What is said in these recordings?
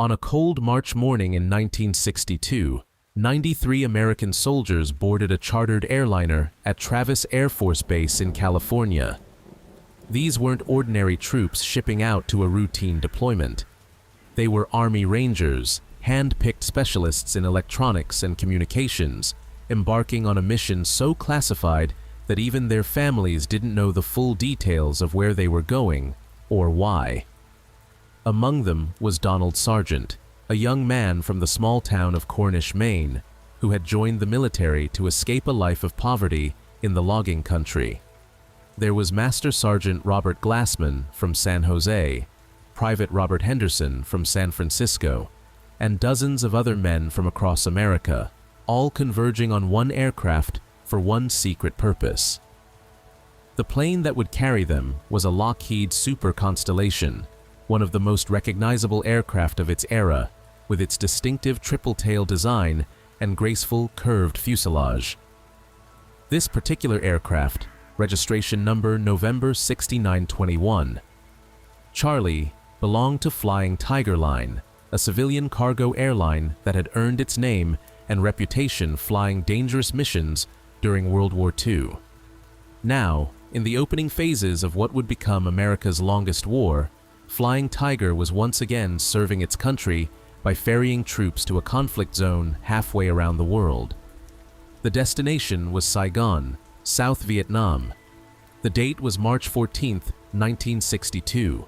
On a cold March morning in 1962, 93 American soldiers boarded a chartered airliner at Travis Air Force Base in California. These weren't ordinary troops shipping out to a routine deployment. They were Army Rangers, hand-picked specialists in electronics and communications, embarking on a mission so classified that even their families didn't know the full details of where they were going or why. Among them was Donald Sargent, a young man from the small town of Cornish, Maine, who had joined the military to escape a life of poverty in the logging country. There was Master Sergeant Robert Glassman from San Jose, Private Robert Henderson from San Francisco, and dozens of other men from across America, all converging on one aircraft for one secret purpose. The plane that would carry them was a Lockheed Super Constellation, one of the most recognizable aircraft of its era, with its distinctive triple-tail design and graceful curved fuselage. This particular aircraft, registration number November 6921, Charlie, belonged to Flying Tiger Line, a civilian cargo airline that had earned its name and reputation flying dangerous missions during World War II. Now, in the opening phases of what would become America's longest war, Flying Tiger was once again serving its country by ferrying troops to a conflict zone halfway around the world. The destination was Saigon, South Vietnam. The date was March 14, 1962,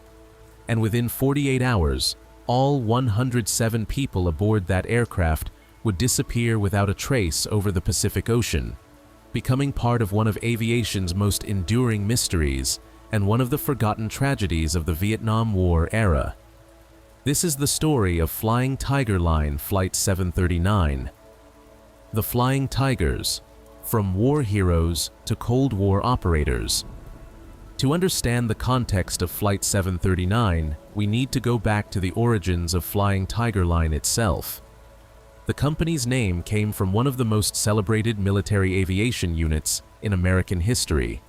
and within 48 hours, all 107 people aboard that aircraft would disappear without a trace over the Pacific Ocean, becoming part of one of aviation's most enduring mysteries and one of the forgotten tragedies of the Vietnam War era. This is the story of Flying Tiger Line Flight 739. The Flying Tigers, from war heroes to Cold War operators. To understand the context of Flight 739, we need to go back to the origins of Flying Tiger Line itself. The company's name came from one of the most celebrated military aviation units in American history,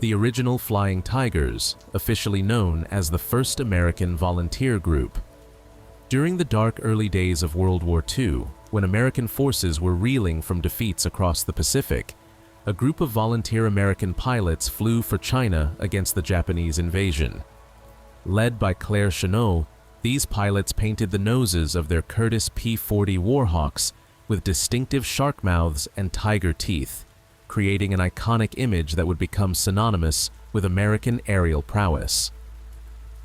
the original Flying Tigers, officially known as the First American Volunteer Group. During the dark early days of World War II, when American forces were reeling from defeats across the Pacific, a group of volunteer American pilots flew for China against the Japanese invasion. Led by Claire Chennault, these pilots painted the noses of their Curtiss P-40 Warhawks with distinctive shark mouths and tiger teeth, creating an iconic image that would become synonymous with American aerial prowess.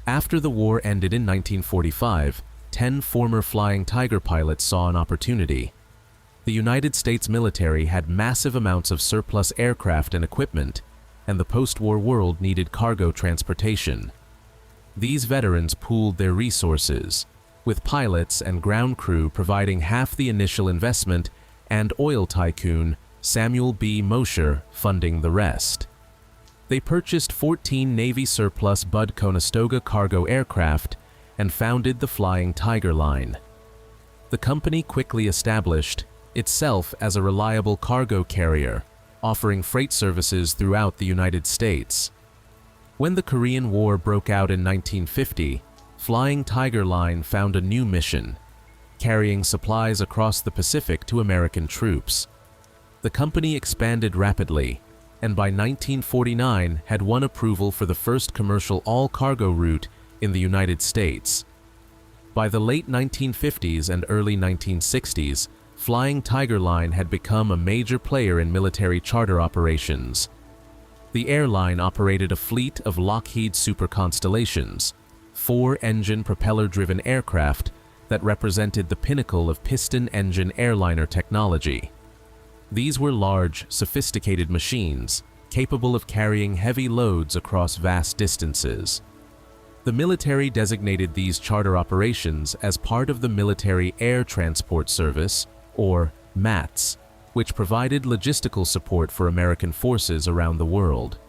After the war ended in 1945, 10 former Flying Tiger pilots saw an opportunity. The United States military had massive amounts of surplus aircraft and equipment, and the post-war world needed cargo transportation. These veterans pooled their resources, with pilots and ground crew providing half the initial investment and oil tycoon Samuel B. Mosher funding the rest. They purchased 14 Navy surplus Bud Conestoga cargo aircraft and founded the Flying Tiger Line. The company quickly established itself as a reliable cargo carrier, offering freight services throughout the United States. When the Korean War broke out in 1950, Flying Tiger Line found a new mission, carrying supplies across the Pacific to American troops. The company expanded rapidly, and by 1949 had won approval for the first commercial all-cargo route in the United States. By the late 1950s and early 1960s, Flying Tiger Line had become a major player in military charter operations. The airline operated a fleet of Lockheed Super Constellations, 4-engine propeller-driven aircraft that represented the pinnacle of piston-engine airliner technology. These were large, sophisticated machines, capable of carrying heavy loads across vast distances. The military designated these charter operations as part of the Military Air Transport Service, or MATS, which provided logistical support for American forces around the world.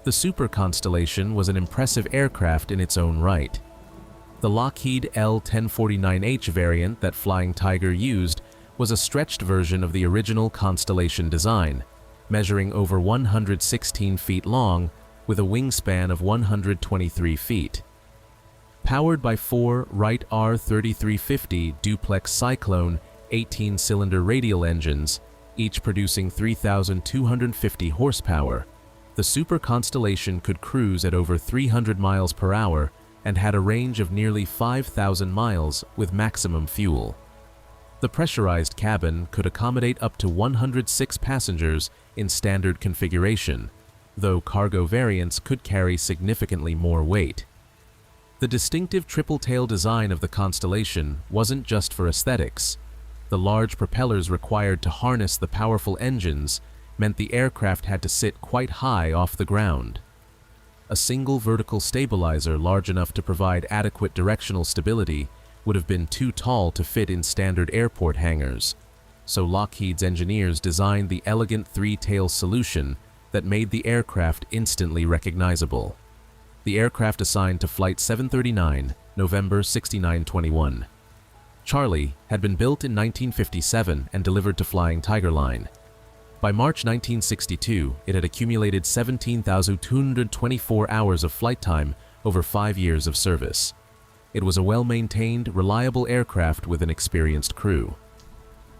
The Super Constellation was an impressive aircraft in its own right. The Lockheed L-1049H variant that Flying Tiger used was a stretched version of the original Constellation design, measuring over 116 feet long with a wingspan of 123 feet. Powered by four Wright R-3350 duplex Cyclone 18-cylinder radial engines, each producing 3,250 horsepower, the Super Constellation could cruise at over 300 miles per hour and had a range of nearly 5,000 miles with maximum fuel. The pressurized cabin could accommodate up to 106 passengers in standard configuration, though cargo variants could carry significantly more weight. The distinctive triple-tail design of the Constellation wasn't just for aesthetics. The large propellers required to harness the powerful engines meant the aircraft had to sit quite high off the ground. A single vertical stabilizer large enough to provide adequate directional stability would have been too tall to fit in standard airport hangars, so Lockheed's engineers designed the elegant three-tail solution that made the aircraft instantly recognizable. The aircraft assigned to Flight 739, November 6921. Charlie had been built in 1957 and delivered to Flying Tiger Line. By March 1962, it had accumulated 17,224 hours of flight time over 5 years of service. It was a well-maintained, reliable aircraft with an experienced crew.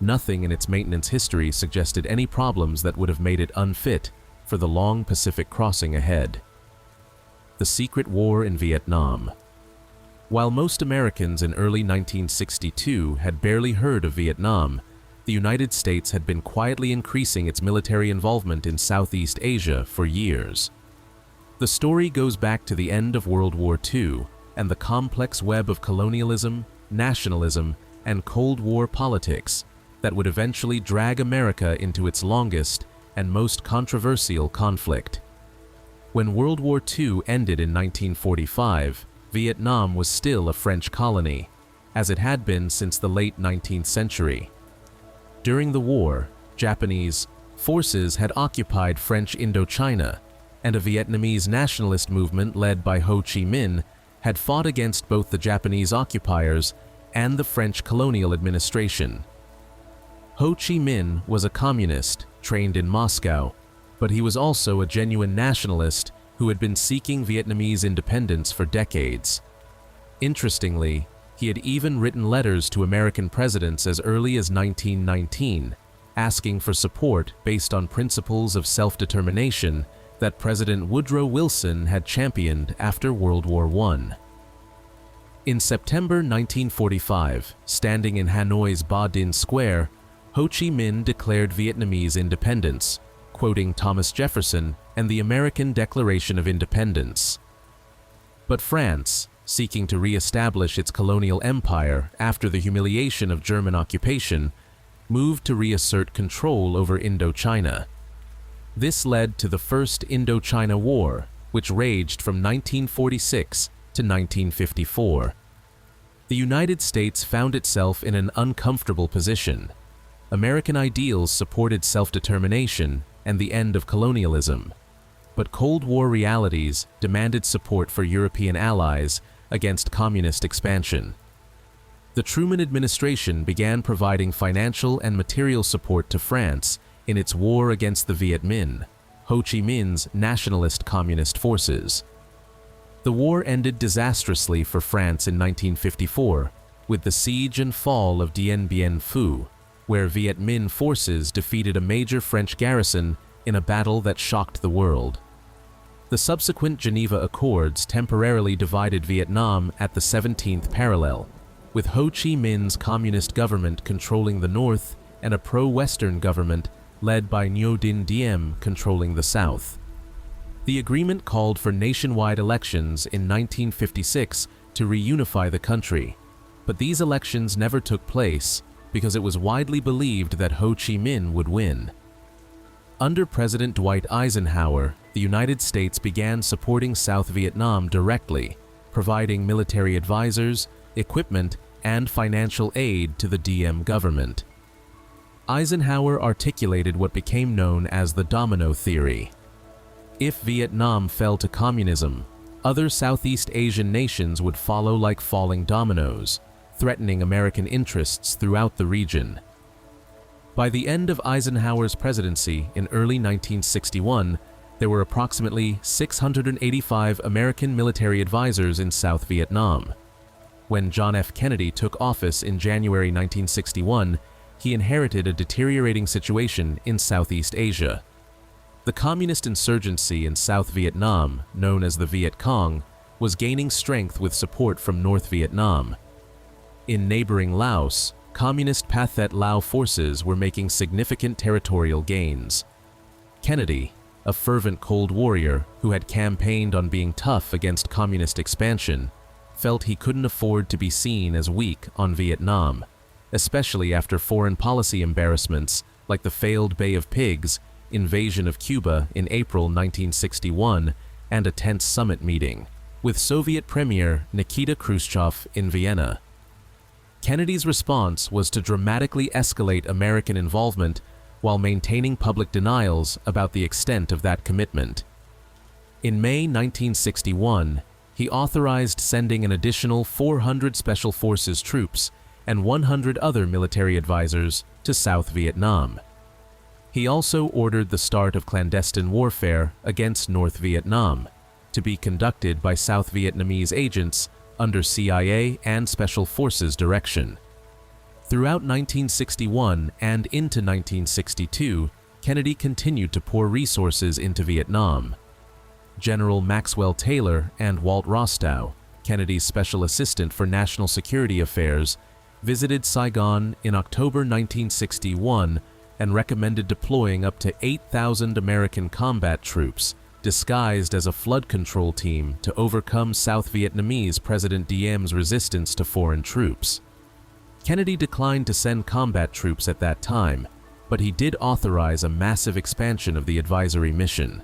Nothing in its maintenance history suggested any problems that would have made it unfit for the long Pacific crossing ahead. The secret war in Vietnam. While most Americans in early 1962 had barely heard of Vietnam, the United States had been quietly increasing its military involvement in Southeast Asia for years. The story goes back to the end of World War II and the complex web of colonialism, nationalism, and Cold War politics that would eventually drag America into its longest and most controversial conflict. When World War II ended in 1945, Vietnam was still a French colony, as it had been since the late 19th century. During the war, Japanese forces had occupied French Indochina, and a Vietnamese nationalist movement led by Ho Chi Minh had fought against both the Japanese occupiers and the French colonial administration. Ho Chi Minh was a communist trained in Moscow, but he was also a genuine nationalist who had been seeking Vietnamese independence for decades. Interestingly, he had even written letters to American presidents as early as 1919, asking for support based on principles of self-determination that President Woodrow Wilson had championed after World War I. In September 1945, standing in Hanoi's Ba Dinh Square, Ho Chi Minh declared Vietnamese independence, quoting Thomas Jefferson and the American Declaration of Independence. But France, seeking to re-establish its colonial empire after the humiliation of German occupation, moved to reassert control over Indochina. This led to the First Indochina War, which raged from 1946 to 1954. The United States found itself in an uncomfortable position. American ideals supported self-determination and the end of colonialism, but Cold War realities demanded support for European allies against communist expansion. The Truman administration began providing financial and material support to France in its war against the Viet Minh, Ho Chi Minh's nationalist communist forces. The war ended disastrously for France in 1954 with the siege and fall of Dien Bien Phu, where Viet Minh forces defeated a major French garrison in a battle that shocked the world. The subsequent Geneva Accords temporarily divided Vietnam at the 17th parallel, with Ho Chi Minh's communist government controlling the north and a pro-Western government led by Ngo Dinh Diem controlling the south. The agreement called for nationwide elections in 1956 to reunify the country, but these elections never took place because it was widely believed that Ho Chi Minh would win. Under President Dwight Eisenhower, the United States began supporting South Vietnam directly, providing military advisors, equipment, and financial aid to the Diem government. Eisenhower articulated what became known as the domino theory. If Vietnam fell to communism, other Southeast Asian nations would follow like falling dominoes, threatening American interests throughout the region. By the end of Eisenhower's presidency in early 1961, there were approximately 685 American military advisors in South Vietnam, When John F. Kennedy took office in January 1961, he inherited a deteriorating situation in Southeast Asia. The communist insurgency in South Vietnam, known as the Viet Cong, was gaining strength with support from North Vietnam. In neighboring Laos, communist Pathet Lao forces were making significant territorial gains. Kennedy, a fervent Cold Warrior who had campaigned on being tough against communist expansion, felt he couldn't afford to be seen as weak on Vietnam, especially after foreign policy embarrassments like the failed Bay of Pigs, invasion of Cuba in April 1961, and a tense summit meeting with Soviet Premier Nikita Khrushchev in Vienna. Kennedy's response was to dramatically escalate American involvement while maintaining public denials about the extent of that commitment. In May 1961, he authorized sending an additional 400 Special Forces troops and 100 other military advisors to South Vietnam. He also ordered the start of clandestine warfare against North Vietnam, to be conducted by South Vietnamese agents under CIA and Special Forces direction. Throughout 1961 and into 1962, Kennedy continued to pour resources into Vietnam. General Maxwell Taylor and Walt Rostow, Kennedy's special assistant for national security affairs, visited Saigon in October 1961 and recommended deploying up to 8,000 American combat troops, disguised as a flood control team to overcome South Vietnamese President Diem's resistance to foreign troops. Kennedy declined to send combat troops at that time, but he did authorize a massive expansion of the advisory mission.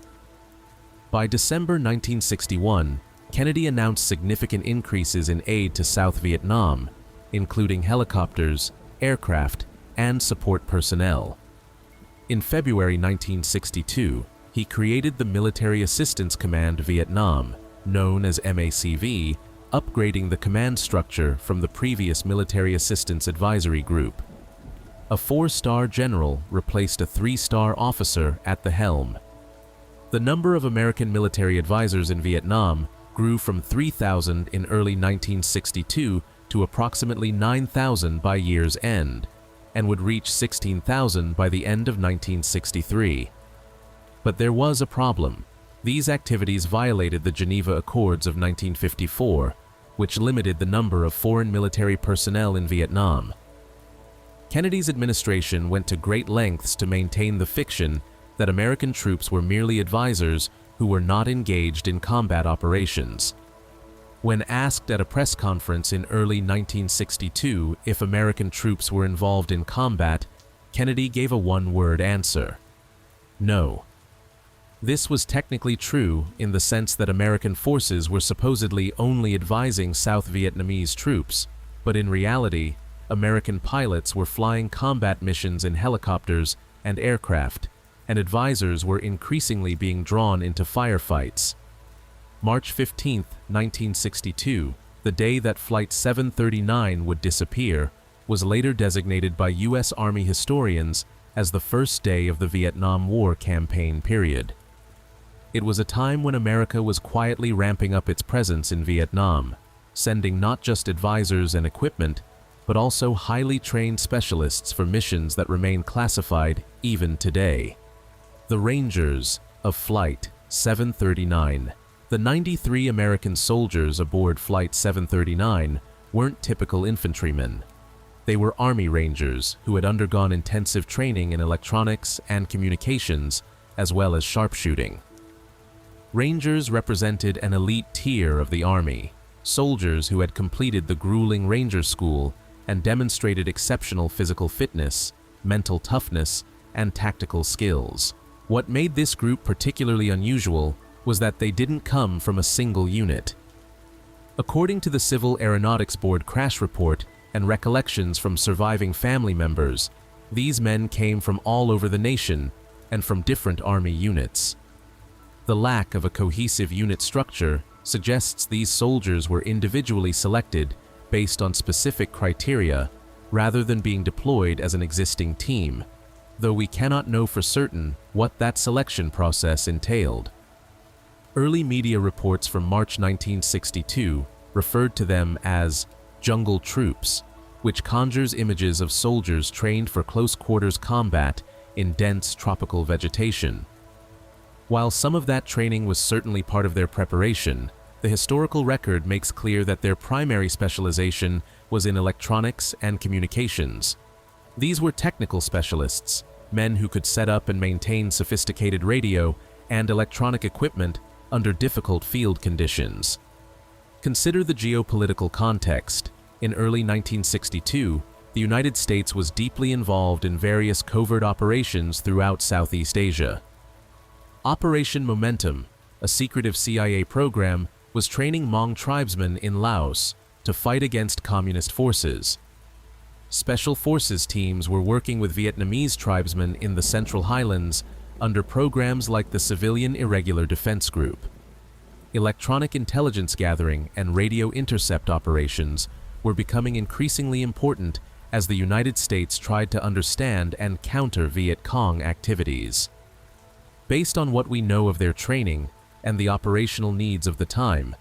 By December 1961, Kennedy announced significant increases in aid to South Vietnam, including helicopters, aircraft, and support personnel. In February 1962, he created the Military Assistance Command Vietnam, known as MACV, upgrading the command structure from the previous Military Assistance Advisory Group. A 4-star general replaced a 3-star officer at the helm. The number of American military advisors in Vietnam grew from 3,000 in early 1962 to approximately 9,000 by year's end, and would reach 16,000 by the end of 1963. But there was a problem. These activities violated the Geneva Accords of 1954, which limited the number of foreign military personnel in Vietnam. Kennedy's administration went to great lengths to maintain the fiction that American troops were merely advisors who were not engaged in combat operations. When asked at a press conference in early 1962 if American troops were involved in combat, Kennedy gave a one-word answer: no. This was technically true in the sense that American forces were supposedly only advising South Vietnamese troops, but in reality, American pilots were flying combat missions in helicopters and aircraft, and advisors were increasingly being drawn into firefights. March 15, 1962, the day that Flight 739 would disappear, was later designated by U.S. Army historians as the first day of the Vietnam War campaign period. It was a time when America was quietly ramping up its presence in Vietnam, sending not just advisors and equipment, but also highly trained specialists for missions that remain classified even today. The Rangers of Flight 739. The 93 American soldiers aboard Flight 739 weren't typical infantrymen. They were Army Rangers who had undergone intensive training in electronics and communications, as well as sharpshooting. Rangers represented an elite tier of the Army, soldiers who had completed the grueling Ranger School and demonstrated exceptional physical fitness, mental toughness, and tactical skills. What made this group particularly unusual was that they didn't come from a single unit. According to the Civil Aeronautics Board crash report and recollections from surviving family members, these men came from all over the nation and from different Army units. The lack of a cohesive unit structure suggests these soldiers were individually selected based on specific criteria rather than being deployed as an existing team, though we cannot know for certain what that selection process entailed. Early media reports from March 1962 referred to them as jungle troops, which conjures images of soldiers trained for close-quarters combat in dense tropical vegetation. While some of that training was certainly part of their preparation, the historical record makes clear that their primary specialization was in electronics and communications. These were technical specialists, men who could set up and maintain sophisticated radio and electronic equipment under difficult field conditions. Consider the geopolitical context. In early 1962, the United States was deeply involved in various covert operations throughout Southeast Asia. Operation Momentum, a secretive CIA program, was training Hmong tribesmen in Laos to fight against communist forces. Special forces teams were working with Vietnamese tribesmen in the Central Highlands under programs like the Civilian Irregular Defense Group. Electronic intelligence gathering and radio intercept operations were becoming increasingly important as the United States tried to understand and counter Viet Cong activities. Based on what we know of their training and the operational needs of the time,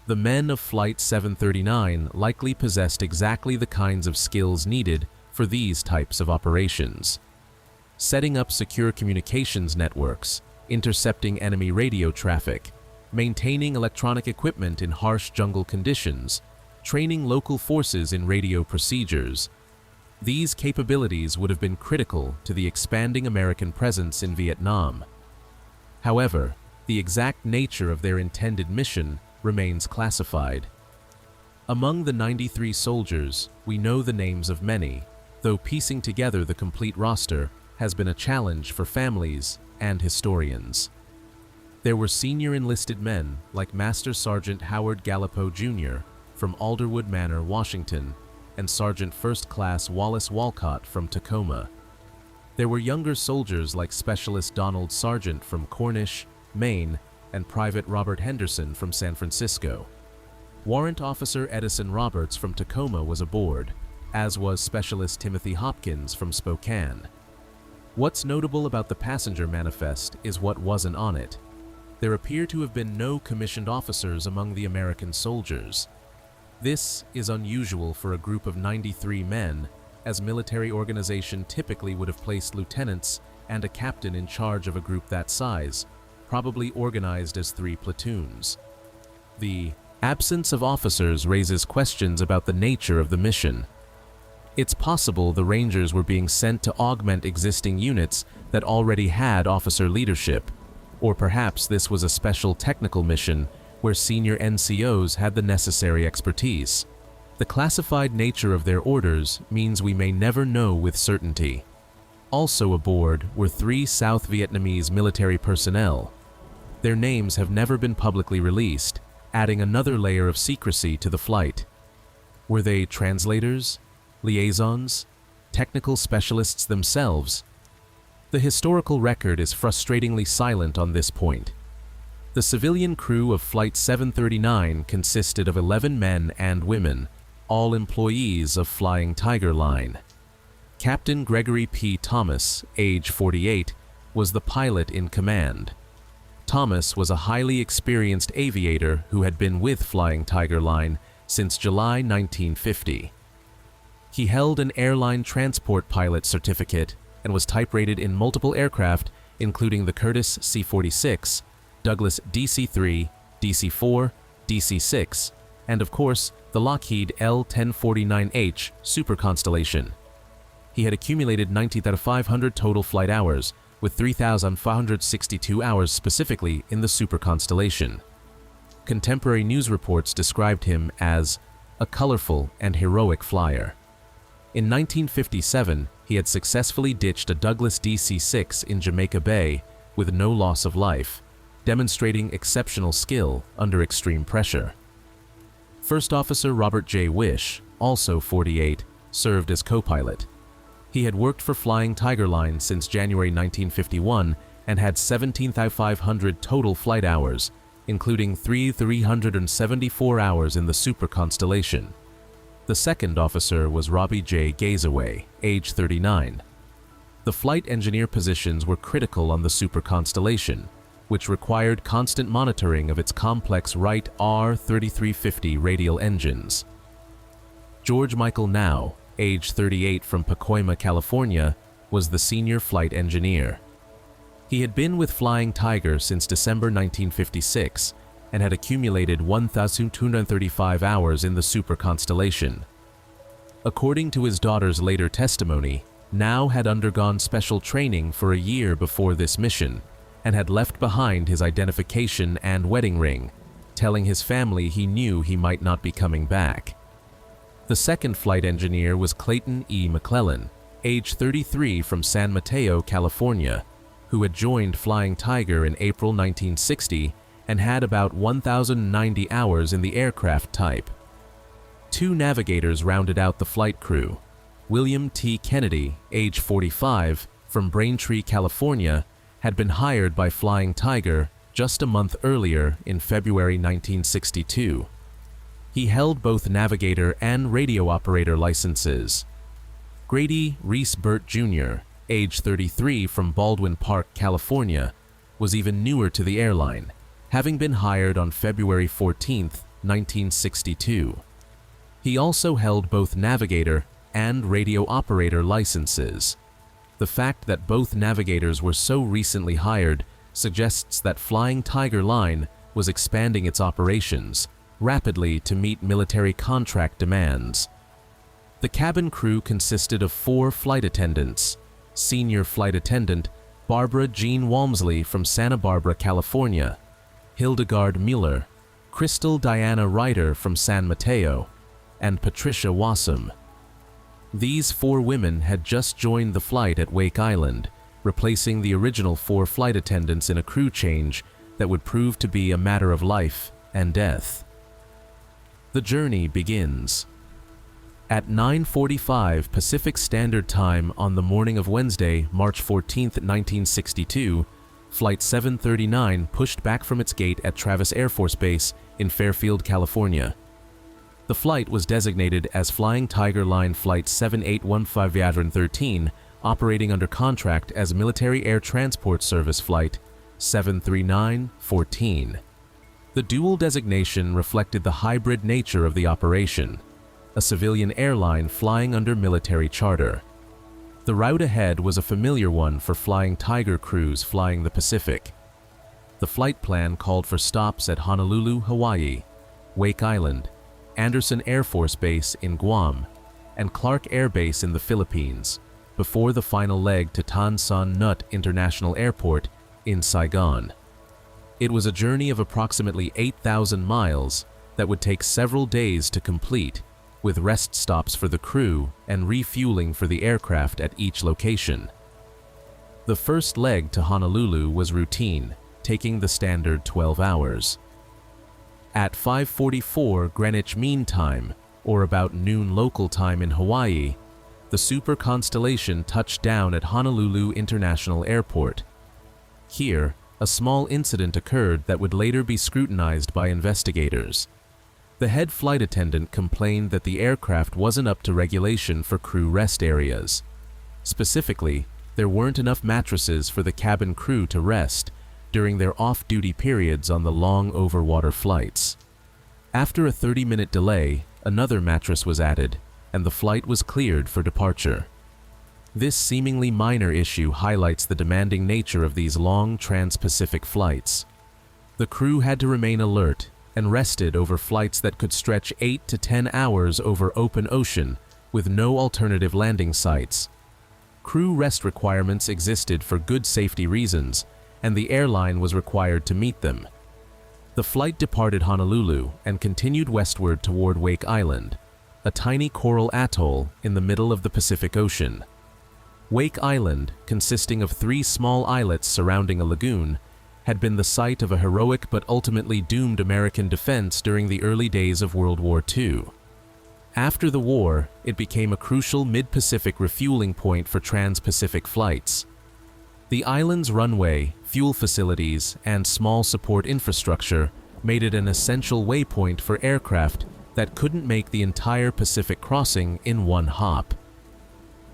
the men of Flight 739 likely possessed exactly the kinds of skills needed for these types of operations. Setting up secure communications networks, intercepting enemy radio traffic, maintaining electronic equipment in harsh jungle conditions, training local forces in radio procedures. These capabilities would have been critical to the expanding American presence in Vietnam. However, the exact nature of their intended mission remains classified. Among the 93 soldiers, we know the names of many, though piecing together the complete roster has been a challenge for families and historians. There were senior enlisted men like Master Sergeant Howard Gallipo Jr. from Alderwood Manor, Washington, and Sergeant First Class Wallace Walcott from Tacoma. There were younger soldiers like Specialist Donald Sargent from Cornish, Maine, and Private Robert Henderson from San Francisco. Warrant Officer Edison Roberts from Tacoma was aboard, as was Specialist Timothy Hopkins from Spokane. What's notable about the passenger manifest is what wasn't on it. There appear to have been no commissioned officers among the American soldiers. This is unusual for a group of 93 men, as military organization typically would have placed lieutenants and a captain in charge of a group that size, probably organized as 3 platoons. The absence of officers raises questions about the nature of the mission. It's possible the Rangers were being sent to augment existing units that already had officer leadership, or perhaps this was a special technical mission where senior NCOs had the necessary expertise. The classified nature of their orders means we may never know with certainty. Also aboard were 3 South Vietnamese military personnel. Their names have never been publicly released, adding another layer of secrecy to the flight. Were they translators, liaisons, technical specialists themselves? The historical record is frustratingly silent on this point. The civilian crew of Flight 739 consisted of 11 men and women, all employees of Flying Tiger Line. Captain Gregory P. Thomas, age 48, was the pilot in command. Thomas was a highly experienced aviator who had been with Flying Tiger Line since July 1950. He held an airline transport pilot certificate and was type-rated in multiple aircraft, including the Curtiss C-46, Douglas DC-3, DC-4, DC-6, and of course, the Lockheed L-1049H Super Constellation. He had accumulated 90,500 total flight hours, with 3,562 hours specifically in the Super Constellation. Contemporary news reports described him as a colorful and heroic flyer. In 1957, he had successfully ditched a Douglas DC-6 in Jamaica Bay with no loss of life, demonstrating exceptional skill under extreme pressure. First Officer Robert J. Wish, also 48, served as co-pilot. He had worked for Flying Tiger Line since January 1951 and had 17,500 total flight hours, including 374 hours in the Super Constellation. The second officer was Robbie J. Gazaway, age 39. The flight engineer positions were critical on the Super Constellation, which required constant monitoring of its complex Wright R-3350 radial engines. George Michael Now, age 38, from Pacoima, California, was the senior flight engineer. He had been with Flying Tiger since December 1956 and had accumulated 1,235 hours in the super constellation. According to his daughter's later testimony, Now had undergone special training for a year before this mission and had left behind his identification and wedding ring, telling his family he knew he might not be coming back. The second flight engineer was Clayton E. McClellan, age 33, from San Mateo, California, who had joined Flying Tiger in April 1960 and had about 1,090 hours in the aircraft type. Two navigators rounded out the flight crew. William T. Kennedy, age 45, from Braintree, California, had been hired by Flying Tiger just a month earlier in February 1962. He held both navigator and radio operator licenses. Grady Reese Burt Jr., age 33, from Baldwin Park, California, was even newer to the airline, having been hired on February 14, 1962. He also held both navigator and radio operator licenses. The fact that both navigators were so recently hired suggests that Flying Tiger Line was expanding its operations rapidly to meet military contract demands. The cabin crew consisted of 4 flight attendants: Senior Flight Attendant Barbara Jean Walmsley from Santa Barbara, California, Hildegard Mueller, Crystal Diana Ryder from San Mateo, and Patricia Wassam. These 4 women had just joined the flight at Wake Island, replacing the original 4 flight attendants in a crew change that would prove to be a matter of life and death. The journey begins. At 9:45 Pacific Standard Time on the morning of Wednesday, March 14, 1962, Flight 739 pushed back from its gate at Travis Air Force Base in Fairfield, California. The flight was designated as Flying Tiger Line Flight 7815-13, operating under contract as Military Air Transport Service Flight 739-14. The dual designation reflected the hybrid nature of the operation, a civilian airline flying under military charter. The route ahead was a familiar one for Flying Tiger crews flying the Pacific. The flight plan called for stops at Honolulu, Hawaii, Wake Island, Anderson Air Force Base in Guam, and Clark Air Base in the Philippines, before the final leg to Tan Son Nhut International Airport in Saigon. It was a journey of approximately 8,000 miles that would take several days to complete, with rest stops for the crew and refueling for the aircraft at each location. The first leg to Honolulu was routine, taking the standard 12 hours. At 5:44 Greenwich Mean Time, or about noon local time in Hawaii, the Super Constellation touched down at Honolulu International Airport. Here, a small incident occurred that would later be scrutinized by investigators. The head flight attendant complained that the aircraft wasn't up to regulation for crew rest areas. Specifically, there weren't enough mattresses for the cabin crew to rest during their off-duty periods on the long overwater flights. After a 30-minute delay, another mattress was added, and the flight was cleared for departure. This seemingly minor issue highlights the demanding nature of these long trans-Pacific flights. The crew had to remain alert and rested over flights that could stretch 8 to 10 hours over open ocean with no alternative landing sites. Crew rest requirements existed for good safety reasons, and the airline was required to meet them. The flight departed Honolulu and continued westward toward Wake Island, a tiny coral atoll in the middle of the Pacific Ocean. Wake Island, consisting of 3 small islets surrounding a lagoon, had been the site of a heroic but ultimately doomed American defense during the early days of World War II. After the war, it became a crucial mid-Pacific refueling point for trans-Pacific flights. The island's runway, fuel facilities, and small support infrastructure made it an essential waypoint for aircraft that couldn't make the entire Pacific crossing in one hop.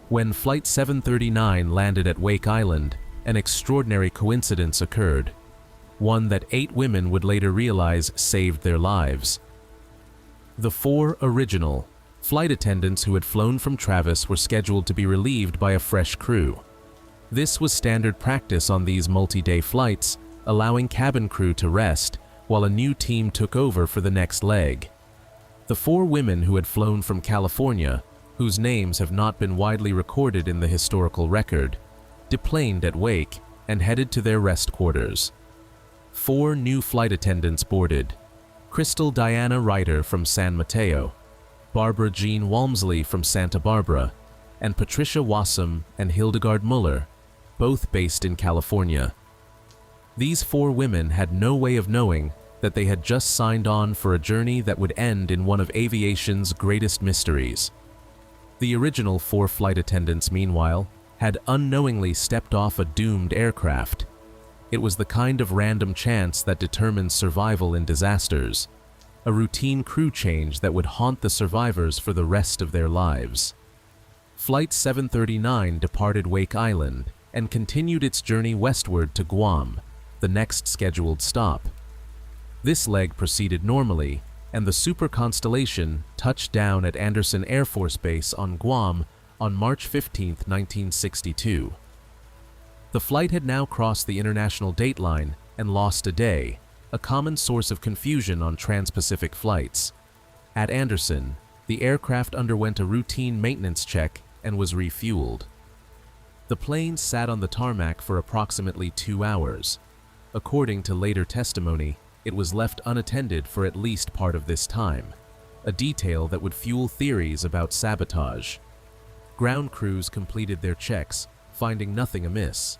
When Flight 739 landed at Wake Island, an extraordinary coincidence occurred, one that 8 women would later realize saved their lives. The 4 original, Flight attendants who had flown from Travis were scheduled to be relieved by a fresh crew. This was standard practice on these multi-day flights, allowing cabin crew to rest while a new team took over for the next leg. The 4 women who had flown from California, whose names have not been widely recorded in the historical record, deplaned at Wake and headed to their rest quarters. 4 new flight attendants boarded: Crystal Diana Ryder from San Mateo, Barbara Jean Walmsley from Santa Barbara, and Patricia Wassam and Hildegard Muller, both based in California. These 4 women had no way of knowing that they had just signed on for a journey that would end in one of aviation's greatest mysteries. The original 4 flight attendants, meanwhile, had unknowingly stepped off a doomed aircraft. It was the kind of random chance that determines survival in disasters, a routine crew change that would haunt the survivors for the rest of their lives. Flight 739 departed Wake Island and continued its journey westward to Guam, the next scheduled stop. This leg proceeded normally, and the Super Constellation touched down at Andersen Air Force Base on Guam on March 15, 1962. The flight had now crossed the international dateline and lost a day, a common source of confusion on trans-Pacific flights. At Andersen, the aircraft underwent a routine maintenance check and was refueled. The plane sat on the tarmac for approximately 2 hours. According to later testimony, it was left unattended for at least part of this time, a detail that would fuel theories about sabotage. Ground crews completed their checks, finding nothing amiss.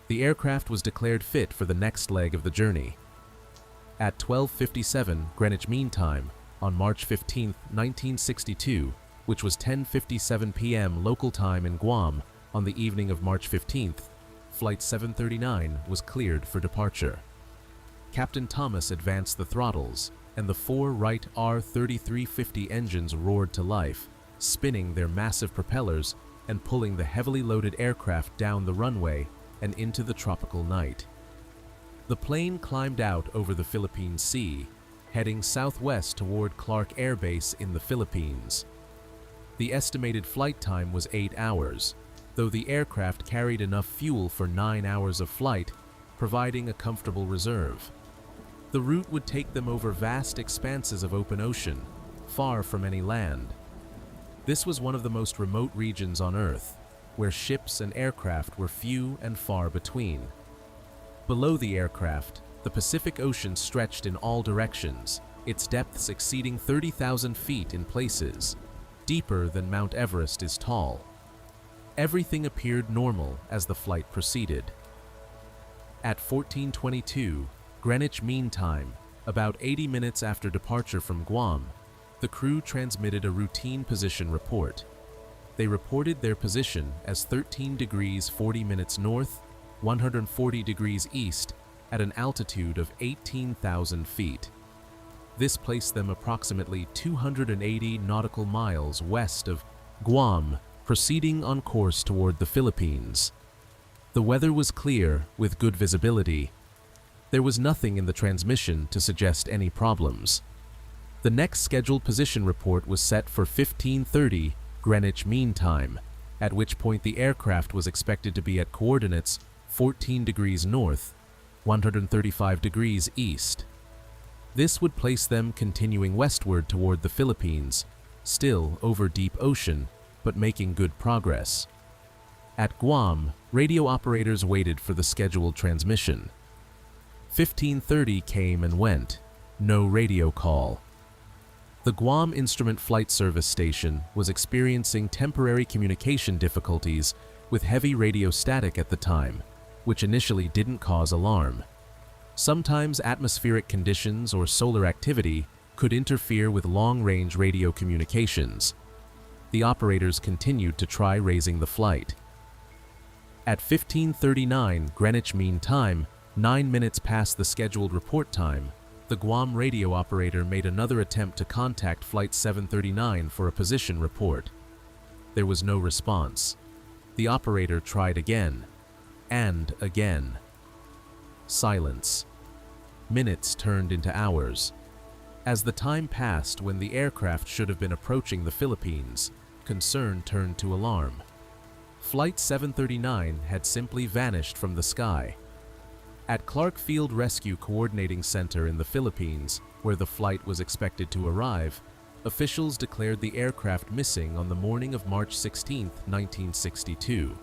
The aircraft was declared fit for the next leg of the journey. At 12:57 Greenwich Mean Time on March 15, 1962, which was 10:57 p.m. local time in Guam on the evening of March 15th, Flight 739 was cleared for departure. Captain Thomas advanced the throttles, and the 4 Wright R-3350 engines roared to life, spinning their massive propellers and pulling the heavily loaded aircraft down the runway and into the tropical night. The plane climbed out over the Philippine Sea, heading southwest toward Clark Air Base in the Philippines. The estimated flight time was 8 hours, though the aircraft carried enough fuel for 9 hours of flight, providing a comfortable reserve. The route would take them over vast expanses of open ocean, far from any land. This was one of the most remote regions on Earth, where ships and aircraft were few and far between. Below the aircraft, the Pacific Ocean stretched in all directions, its depths exceeding 30,000 feet in places, deeper than Mount Everest is tall. Everything appeared normal as the flight proceeded. At 14:22 Greenwich Mean Time, about 80 minutes after departure from Guam, the crew transmitted a routine position report. They reported their position as 13 degrees 40 minutes north, 140 degrees east, at an altitude of 18,000 feet. This placed them approximately 280 nautical miles west of Guam, proceeding on course toward the Philippines. The weather was clear, with good visibility. There was nothing in the transmission to suggest any problems. The next scheduled position report was set for 15:30 Greenwich Mean Time, at which point the aircraft was expected to be at coordinates 14 degrees north, 135 degrees east. This would place them continuing westward toward the Philippines, still over deep ocean, but making good progress. At Guam, radio operators waited for the scheduled transmission. 15:30 came and went, no radio call. The Guam Instrument Flight Service Station was experiencing temporary communication difficulties with heavy radio static at the time, which initially didn't cause alarm. Sometimes atmospheric conditions or solar activity could interfere with long-range radio communications. The operators continued to try raising the flight. At 15:39 Greenwich Mean Time, 9 minutes past the scheduled report time, the Guam radio operator made another attempt to contact Flight 739 for a position report. There was no response. The operator tried again, and again. Silence. Minutes turned into hours. As the time passed when the aircraft should have been approaching the Philippines, concern turned to alarm. Flight 739 had simply vanished from the sky. At Clark Field Rescue Coordinating Center in the Philippines, where the flight was expected to arrive, officials declared the aircraft missing on the morning of March 16, 1962.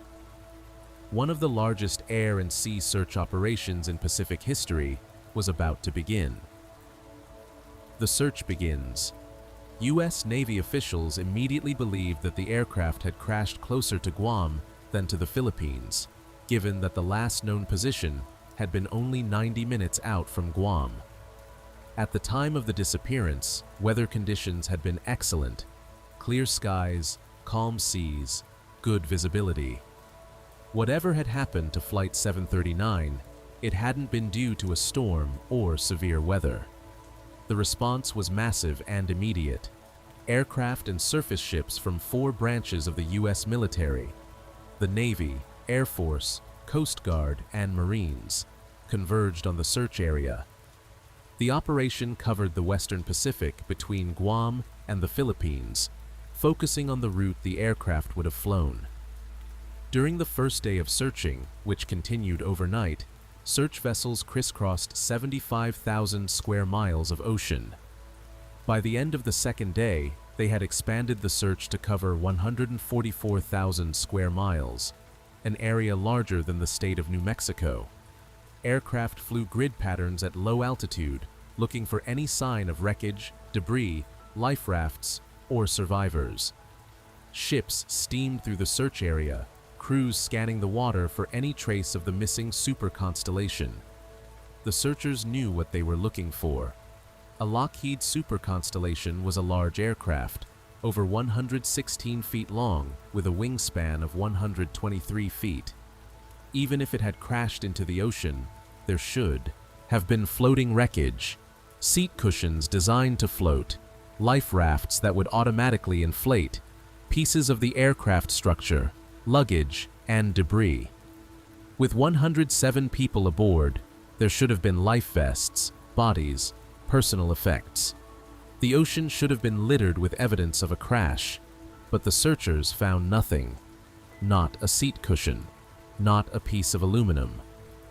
One of the largest air and sea search operations in Pacific history was about to begin. The search begins. U.S. Navy officials immediately believed that the aircraft had crashed closer to Guam than to the Philippines, given that the last known position had been only 90 minutes out from Guam. At the time of the disappearance, weather conditions had been excellent: clear skies, calm seas, good visibility. Whatever had happened to Flight 739, it hadn't been due to a storm or severe weather. The response was massive and immediate. Aircraft and surface ships from 4 branches of the U.S. military, the Navy, Air Force, Coast Guard, and Marines, converged on the search area. The operation covered the Western Pacific between Guam and the Philippines, focusing on the route the aircraft would have flown. During the first day of searching, which continued overnight, search vessels crisscrossed 75,000 square miles of ocean. By the end of the second day, they had expanded the search to cover 144,000 square miles, an area larger than the state of New Mexico. Aircraft flew grid patterns at low altitude, looking for any sign of wreckage, debris, life rafts, or survivors. Ships steamed through the search area, crews scanning the water for any trace of the missing super constellation. The searchers knew what they were looking for. A Lockheed Super Constellation was a large aircraft, over 116 feet long, with a wingspan of 123 feet. Even if it had crashed into the ocean, there should have been floating wreckage, seat cushions designed to float, life rafts that would automatically inflate, pieces of the aircraft structure, luggage, and debris. With 107 people aboard, there should have been life vests, bodies, personal effects. The ocean should have been littered with evidence of a crash, but the searchers found nothing. Not a seat cushion, not a piece of aluminum,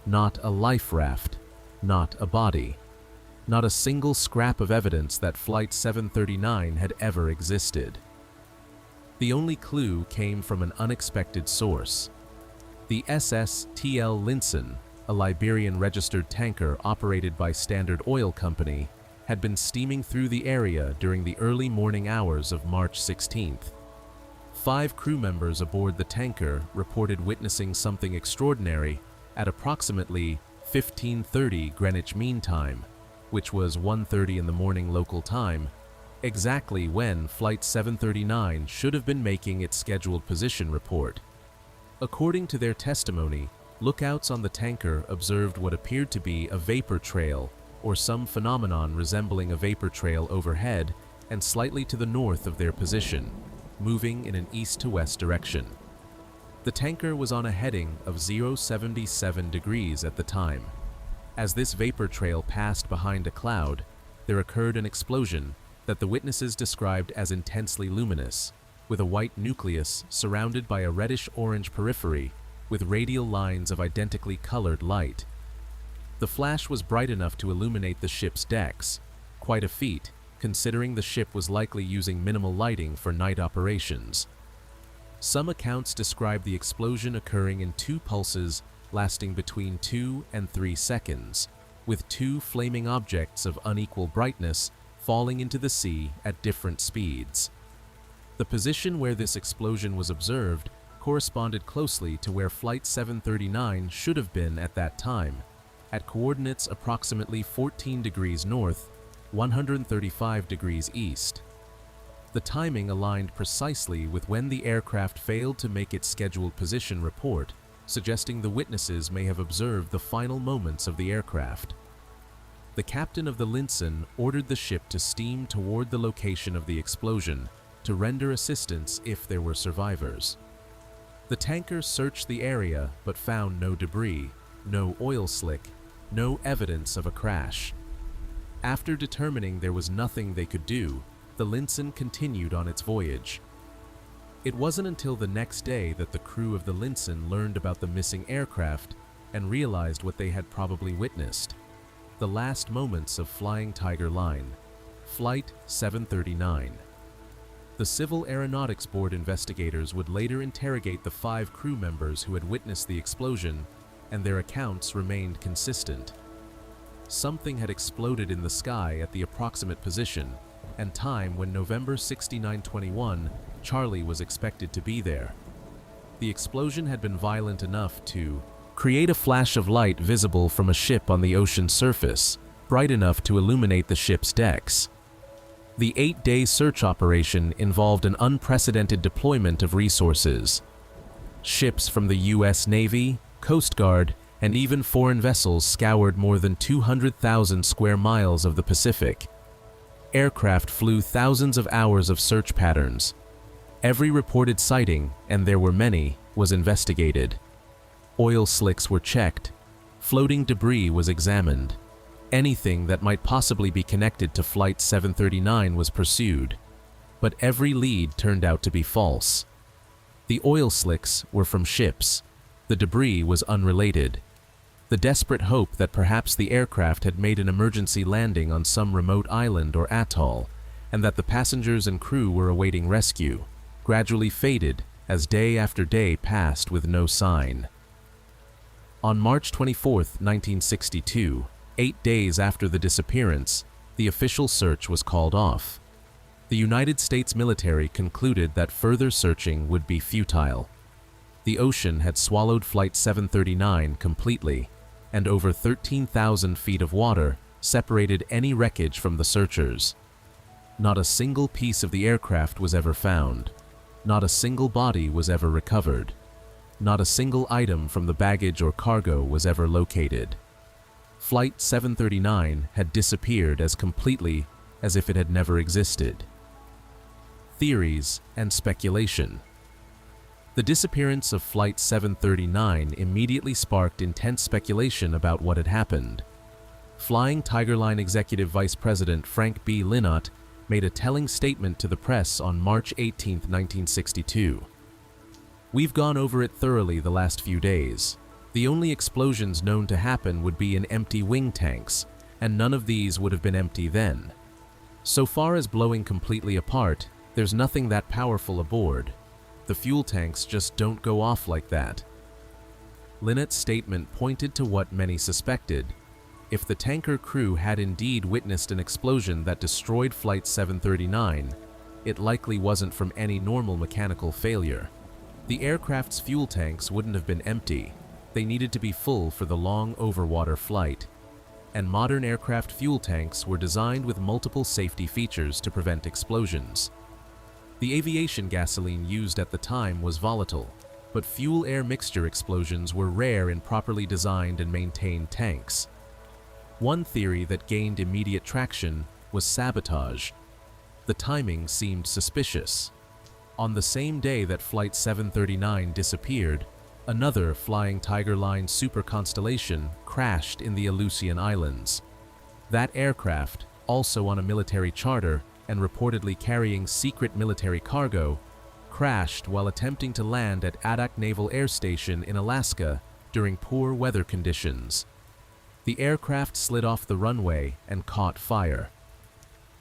not a life raft, not a body, not a single scrap of evidence that Flight 739 had ever existed. The only clue came from an unexpected source. The SS T.L. Linson, a Liberian-registered tanker operated by Standard Oil Company, had been steaming through the area during the early morning hours of March 16th. 5 crew members aboard the tanker reported witnessing something extraordinary at approximately 15:30 Greenwich Mean Time, which was 1:30 in the morning local time, exactly when Flight 739 should have been making its scheduled position report. According to their testimony, lookouts on the tanker observed what appeared to be a vapor trail or some phenomenon resembling a vapor trail overhead and slightly to the north of their position, moving in an east to west direction. The tanker was on a heading of 077 degrees at the time. As this vapor trail passed behind a cloud, there occurred an explosion that the witnesses described as intensely luminous, with a white nucleus surrounded by a reddish-orange periphery with radial lines of identically colored light. The flash was bright enough to illuminate the ship's decks, quite a feat, considering the ship was likely using minimal lighting for night operations. Some accounts describe the explosion occurring in 2 pulses lasting between 2 and 3 seconds, with 2 flaming objects of unequal brightness falling into the sea at different speeds. The position where this explosion was observed corresponded closely to where Flight 739 should have been at that time, at coordinates approximately 14 degrees north, 135 degrees east. The timing aligned precisely with when the aircraft failed to make its scheduled position report, suggesting the witnesses may have observed the final moments of the aircraft. The captain of the Linson ordered the ship to steam toward the location of the explosion to render assistance if there were survivors. The tanker searched the area but found no debris, no oil slick, no evidence of a crash. After determining there was nothing they could do, the Lincoln continued on its voyage. It wasn't until the next day that the crew of the Lincoln learned about the missing aircraft and realized what they had probably witnessed: the last moments of Flying Tiger Line, Flight 739. The Civil Aeronautics Board investigators would later interrogate the 5 crew members who had witnessed the explosion, and their accounts remained consistent. Something had exploded in the sky at the approximate position and time when November 6921 Charlie was expected to be there. The explosion had been violent enough to create a flash of light visible from a ship on the ocean surface, bright enough to illuminate the ship's decks. The 8-day search operation involved an unprecedented deployment of resources. Ships from the U.S. Navy, Coast Guard, and even foreign vessels scoured more than 200,000 square miles of the Pacific. Aircraft flew thousands of hours of search patterns. Every reported sighting, and there were many, was investigated. Oil slicks were checked. Floating debris was examined. Anything that might possibly be connected to Flight 739 was pursued. But every lead turned out to be false. The oil slicks were from ships. The debris was unrelated. The desperate hope that perhaps the aircraft had made an emergency landing on some remote island or atoll, and that the passengers and crew were awaiting rescue, gradually faded as day after day passed with no sign. On March 24, 1962, 8 days after the disappearance, the official search was called off. The United States military concluded that further searching would be futile. The ocean had swallowed Flight 739 completely, and over 13,000 feet of water separated any wreckage from the searchers. Not a single piece of the aircraft was ever found. Not a single body was ever recovered. Not a single item from the baggage or cargo was ever located. Flight 739 had disappeared as completely as if it had never existed. Theories and speculation. The disappearance of Flight 739 immediately sparked intense speculation about what had happened. Flying Tiger Line Executive Vice President Frank B. Linnott made a telling statement to the press on March 18, 1962. "We've gone over it thoroughly the last few days. The only explosions known to happen would be in empty wing tanks, and none of these would have been empty then. So far as blowing completely apart, there's nothing that powerful aboard. The fuel tanks just don't go off like that." Linnott's statement pointed to what many suspected. If the tanker crew had indeed witnessed an explosion that destroyed Flight 739, it likely wasn't from any normal mechanical failure. The aircraft's fuel tanks wouldn't have been empty. They needed to be full for the long overwater flight. And modern aircraft fuel tanks were designed with multiple safety features to prevent explosions. The aviation gasoline used at the time was volatile, but fuel-air mixture explosions were rare in properly designed and maintained tanks. One theory that gained immediate traction was sabotage. The timing seemed suspicious. On the same day that Flight 739 disappeared, another Flying Tiger Line Super Constellation crashed in the Aleutian Islands. That aircraft, also on a military charter and reportedly carrying secret military cargo, crashed while attempting to land at Adak Naval Air Station in Alaska during poor weather conditions. The aircraft slid off the runway and caught fire.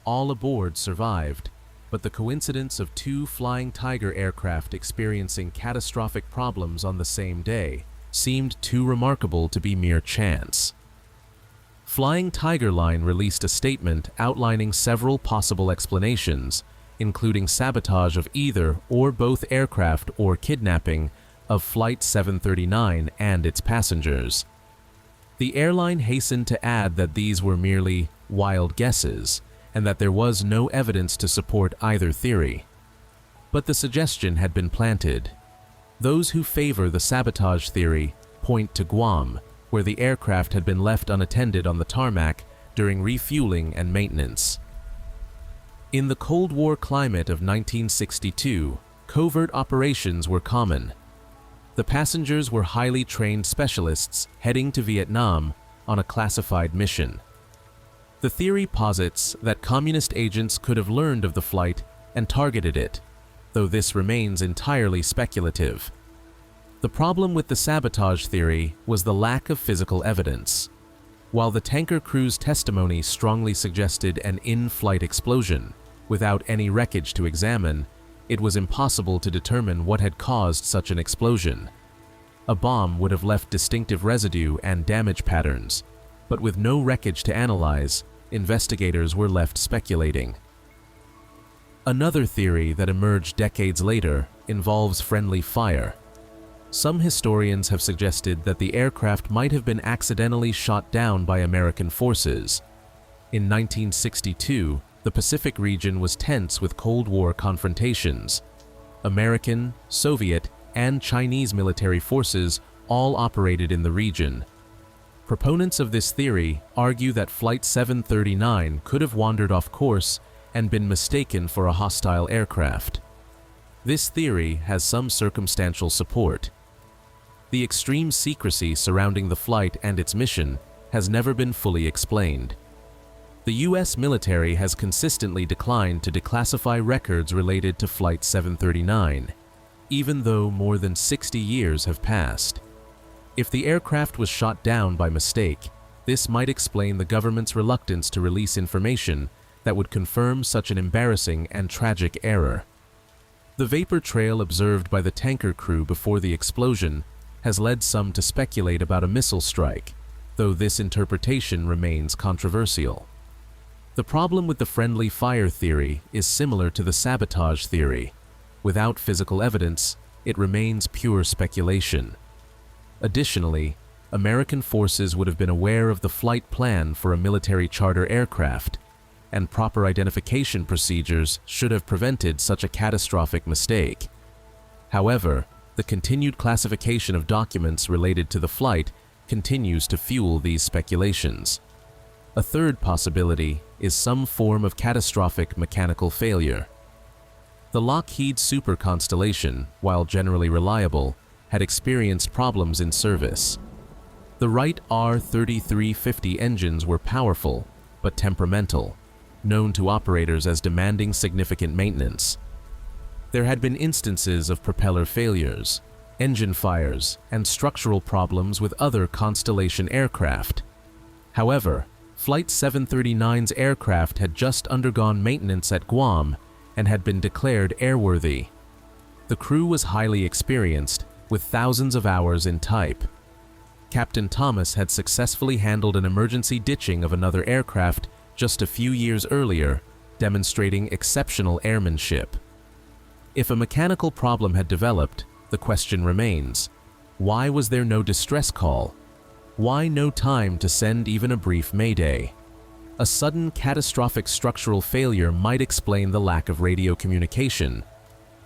All aboard survived, but the coincidence of 2 Flying Tiger aircraft experiencing catastrophic problems on the same day seemed too remarkable to be mere chance. Flying Tiger Line released a statement outlining several possible explanations, including sabotage of either or both aircraft or kidnapping of Flight 739 and its passengers. The airline hastened to add that these were merely wild guesses, and that there was no evidence to support either theory. But the suggestion had been planted. Those who favor the sabotage theory point to Guam, where the aircraft had been left unattended on the tarmac during refueling and maintenance. In the Cold War climate of 1962, covert operations were common. The passengers were highly trained specialists heading to Vietnam on a classified mission. The theory posits that communist agents could have learned of the flight and targeted it, though this remains entirely speculative. The problem with the sabotage theory was the lack of physical evidence. While the tanker crew's testimony strongly suggested an in-flight explosion, without any wreckage to examine, it was impossible to determine what had caused such an explosion. A bomb would have left distinctive residue and damage patterns, but with no wreckage to analyze, investigators were left speculating. Another theory that emerged decades later involves friendly fire. Some historians have suggested that the aircraft might have been accidentally shot down by American forces. In 1962, the Pacific region was tense with Cold War confrontations. American, Soviet, and Chinese military forces all operated in the region. Proponents of this theory argue that Flight 739 could have wandered off course and been mistaken for a hostile aircraft. This theory has some circumstantial support. The extreme secrecy surrounding the flight and its mission has never been fully explained. The U.S. military has consistently declined to declassify records related to Flight 739, even though more than 60 years have passed. If the aircraft was shot down by mistake, this might explain the government's reluctance to release information that would confirm such an embarrassing and tragic error. The vapor trail observed by the tanker crew before the explosion has led some to speculate about a missile strike, though this interpretation remains controversial. The problem with the friendly fire theory is similar to the sabotage theory. Without physical evidence, it remains pure speculation. Additionally, American forces would have been aware of the flight plan for a military charter aircraft, and proper identification procedures should have prevented such a catastrophic mistake. However, the continued classification of documents related to the flight continues to fuel these speculations. A third possibility is some form of catastrophic mechanical failure. The Lockheed Super Constellation, while generally reliable, had experienced problems in service. The Wright R-3350 engines were powerful, but temperamental, known to operators as demanding significant maintenance. There had been instances of propeller failures, engine fires, and structural problems with other Constellation aircraft. However, Flight 739's aircraft had just undergone maintenance at Guam and had been declared airworthy. The crew was highly experienced, with thousands of hours in type. Captain Thomas had successfully handled an emergency ditching of another aircraft just a few years earlier, demonstrating exceptional airmanship. If a mechanical problem had developed, the question remains, why was there no distress call? Why no time to send even a brief mayday? A sudden catastrophic structural failure might explain the lack of radio communication.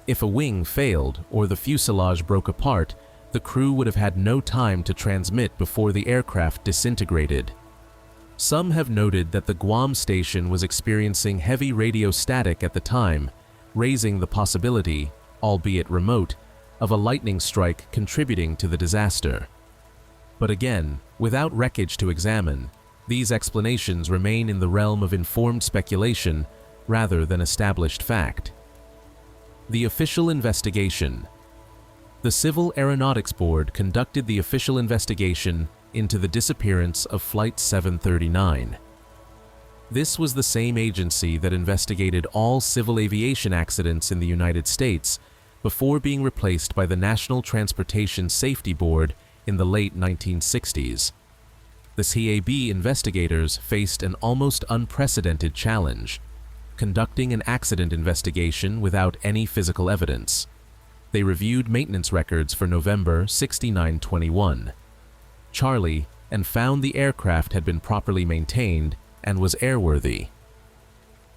If a wing failed or the fuselage broke apart, the crew would have had no time to transmit before the aircraft disintegrated. Some have noted that the Guam station was experiencing heavy radio static at the time, raising the possibility, albeit remote, of a lightning strike contributing to the disaster. But again, without wreckage to examine, these explanations remain in the realm of informed speculation rather than established fact. The official investigation. The Civil Aeronautics Board conducted the official investigation into the disappearance of Flight 739. This was the same agency that investigated all civil aviation accidents in the United States before being replaced by the National Transportation Safety Board in the late 1960s. The CAB investigators faced an almost unprecedented challenge, conducting an accident investigation without any physical evidence. They reviewed maintenance records for November 6921, Charlie, and found the aircraft had been properly maintained and was airworthy.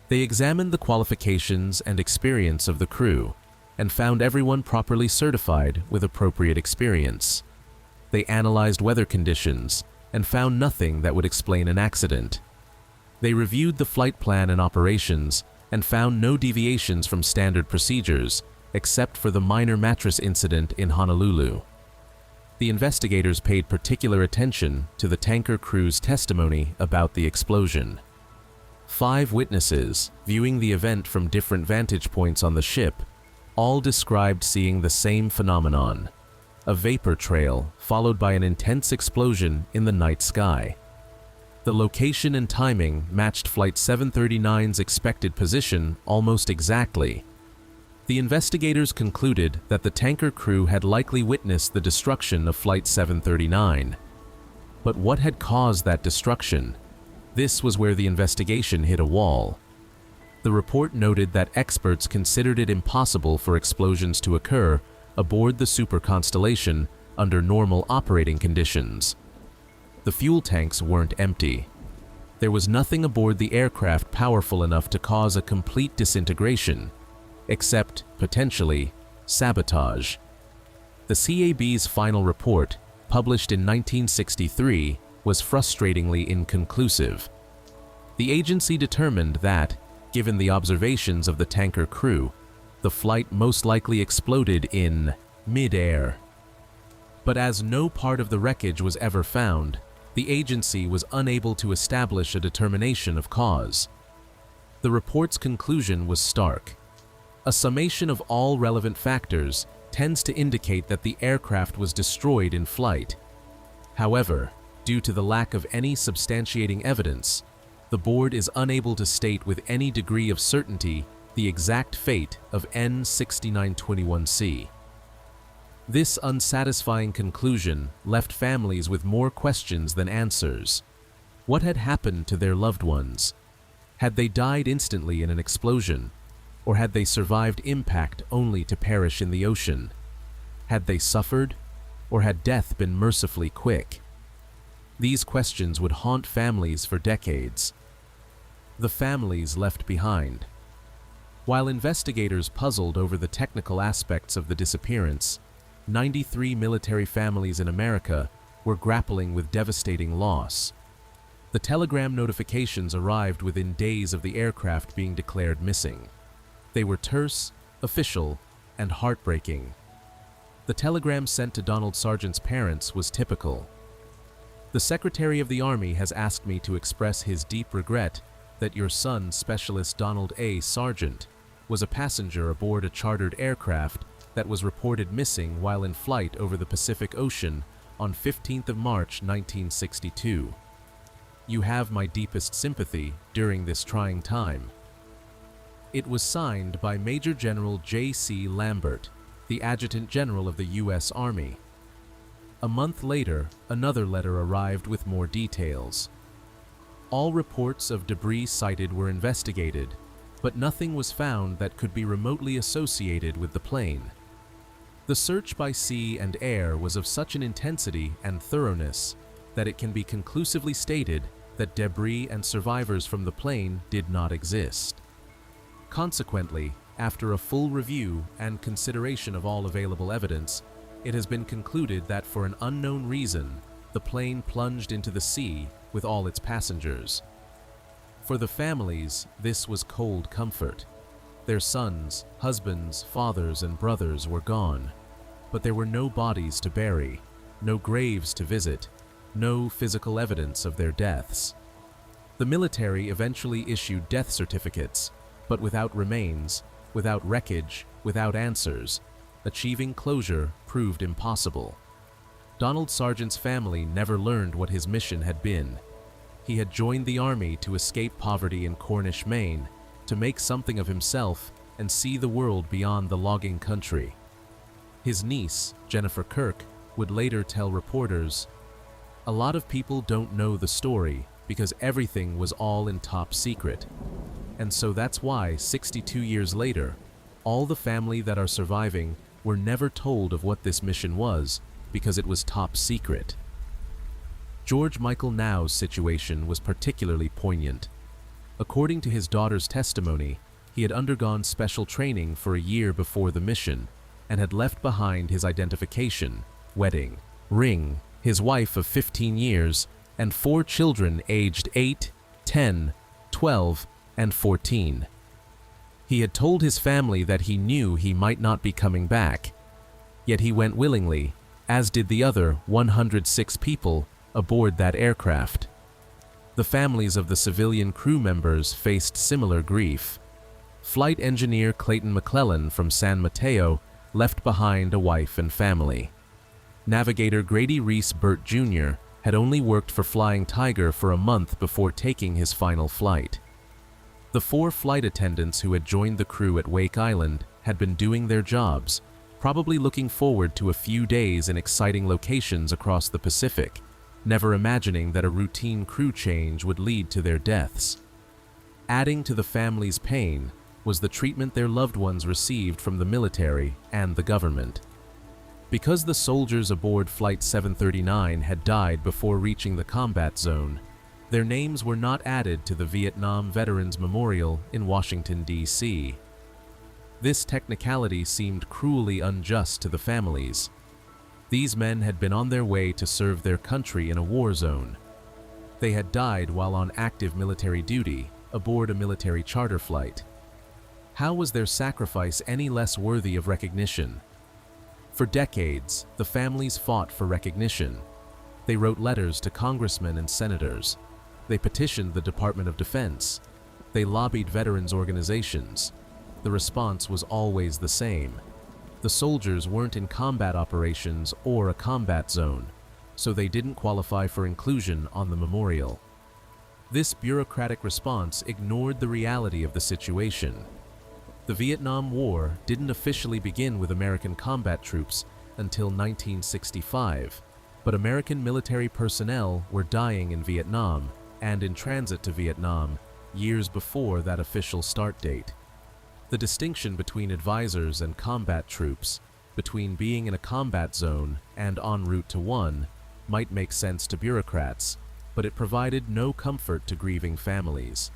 They examined the qualifications and experience of the crew and found everyone properly certified with appropriate experience. They analyzed weather conditions and found nothing that would explain an accident. They reviewed the flight plan and operations and found no deviations from standard procedures except for the minor mattress incident in Honolulu. The investigators paid particular attention to the tanker crew's testimony about the explosion. 5 witnesses, viewing the event from different vantage points on the ship, all described seeing the same phenomenon: a vapor trail followed by an intense explosion in the night sky. The location and timing matched Flight 739's expected position almost exactly. The investigators concluded that the tanker crew had likely witnessed the destruction of Flight 739. But what had caused that destruction? This was where the investigation hit a wall. The report noted that experts considered it impossible for explosions to occur aboard the Super Constellation under normal operating conditions. The fuel tanks weren't empty. There was nothing aboard the aircraft powerful enough to cause a complete disintegration, except, potentially, sabotage. The CAB's final report, published in 1963, was frustratingly inconclusive. The agency determined that, given the observations of the tanker crew, the flight most likely exploded in mid-air. But as no part of the wreckage was ever found, the agency was unable to establish a determination of cause. The report's conclusion was stark. A summation of all relevant factors tends to indicate that the aircraft was destroyed in flight. However, due to the lack of any substantiating evidence, the board is unable to state with any degree of certainty the exact fate of N6921C. This unsatisfying conclusion left families with more questions than answers. What had happened to their loved ones? Had they died instantly in an explosion? Or had they survived impact only to perish in the ocean? Had they suffered? Or had death been mercifully quick? These questions would haunt families for decades. The families left behind. While investigators puzzled over the technical aspects of the disappearance, 93 military families in America were grappling with devastating loss. The telegram notifications arrived within days of the aircraft being declared missing. They were terse, official, and heartbreaking. The telegram sent to Donald Sargent's parents was typical. The Secretary of the Army has asked me to express his deep regret that your son, Specialist Donald A. Sargent, was a passenger aboard a chartered aircraft that was reported missing while in flight over the Pacific Ocean on 15th of March 1962. You have my deepest sympathy during this trying time. It was signed by Major General J.C. Lambert, the Adjutant General of the U.S. Army. A month later, another letter arrived with more details. All reports of debris sighted were investigated, but nothing was found that could be remotely associated with the plane. The search by sea and air was of such an intensity and thoroughness that it can be conclusively stated that debris and survivors from the plane did not exist. Consequently, after a full review and consideration of all available evidence, it has been concluded that for an unknown reason, the plane plunged into the sea with all its passengers. For the families, this was cold comfort. Their sons, husbands, fathers, and brothers were gone, but there were no bodies to bury, no graves to visit, no physical evidence of their deaths. The military eventually issued death certificates, but without remains, without wreckage, without answers, achieving closure proved impossible. Donald Sargent's family never learned what his mission had been. He had joined the Army to escape poverty in Cornish, Maine, to make something of himself and see the world beyond the logging country. His niece, Jennifer Kirk, would later tell reporters, "A lot of people don't know the story because everything was all in top secret. And so that's why, 62 years later, all the family that are surviving were never told of what this mission was because it was top secret." George Michael Now's situation was particularly poignant. According to his daughter's testimony, he had undergone special training for a year before the mission and had left behind his identification, wedding, ring, his wife of 15 years, and 4 children aged 8, 10, 12, and 14. He had told his family that he knew he might not be coming back, yet he went willingly, as did the other 106 people aboard that aircraft. The families of the civilian crew members faced similar grief. Flight engineer Clayton McClellan from San Mateo left behind a wife and family. Navigator Grady Reese Burt Jr. had only worked for Flying Tiger for a month before taking his final flight. The 4 flight attendants who had joined the crew at Wake Island had been doing their jobs, probably looking forward to a few days in exciting locations across the Pacific, never imagining that a routine crew change would lead to their deaths. Adding to the family's pain was the treatment their loved ones received from the military and the government. Because the soldiers aboard Flight 739 had died before reaching the combat zone, their names were not added to the Vietnam Veterans Memorial in Washington, D.C. This technicality seemed cruelly unjust to the families. These men had been on their way to serve their country in a war zone. They had died while on active military duty aboard a military charter flight. How was their sacrifice any less worthy of recognition? For decades, the families fought for recognition. They wrote letters to congressmen and senators. They petitioned the Department of Defense. They lobbied veterans organizations. The response was always the same. The soldiers weren't in combat operations or a combat zone, so they didn't qualify for inclusion on the memorial. This bureaucratic response ignored the reality of the situation. The Vietnam War didn't officially begin with American combat troops until 1965, but American military personnel were dying in Vietnam and in transit to Vietnam years before that official start date. The distinction between advisors and combat troops, between being in a combat zone and en route to one, might make sense to bureaucrats, but it provided no comfort to grieving families.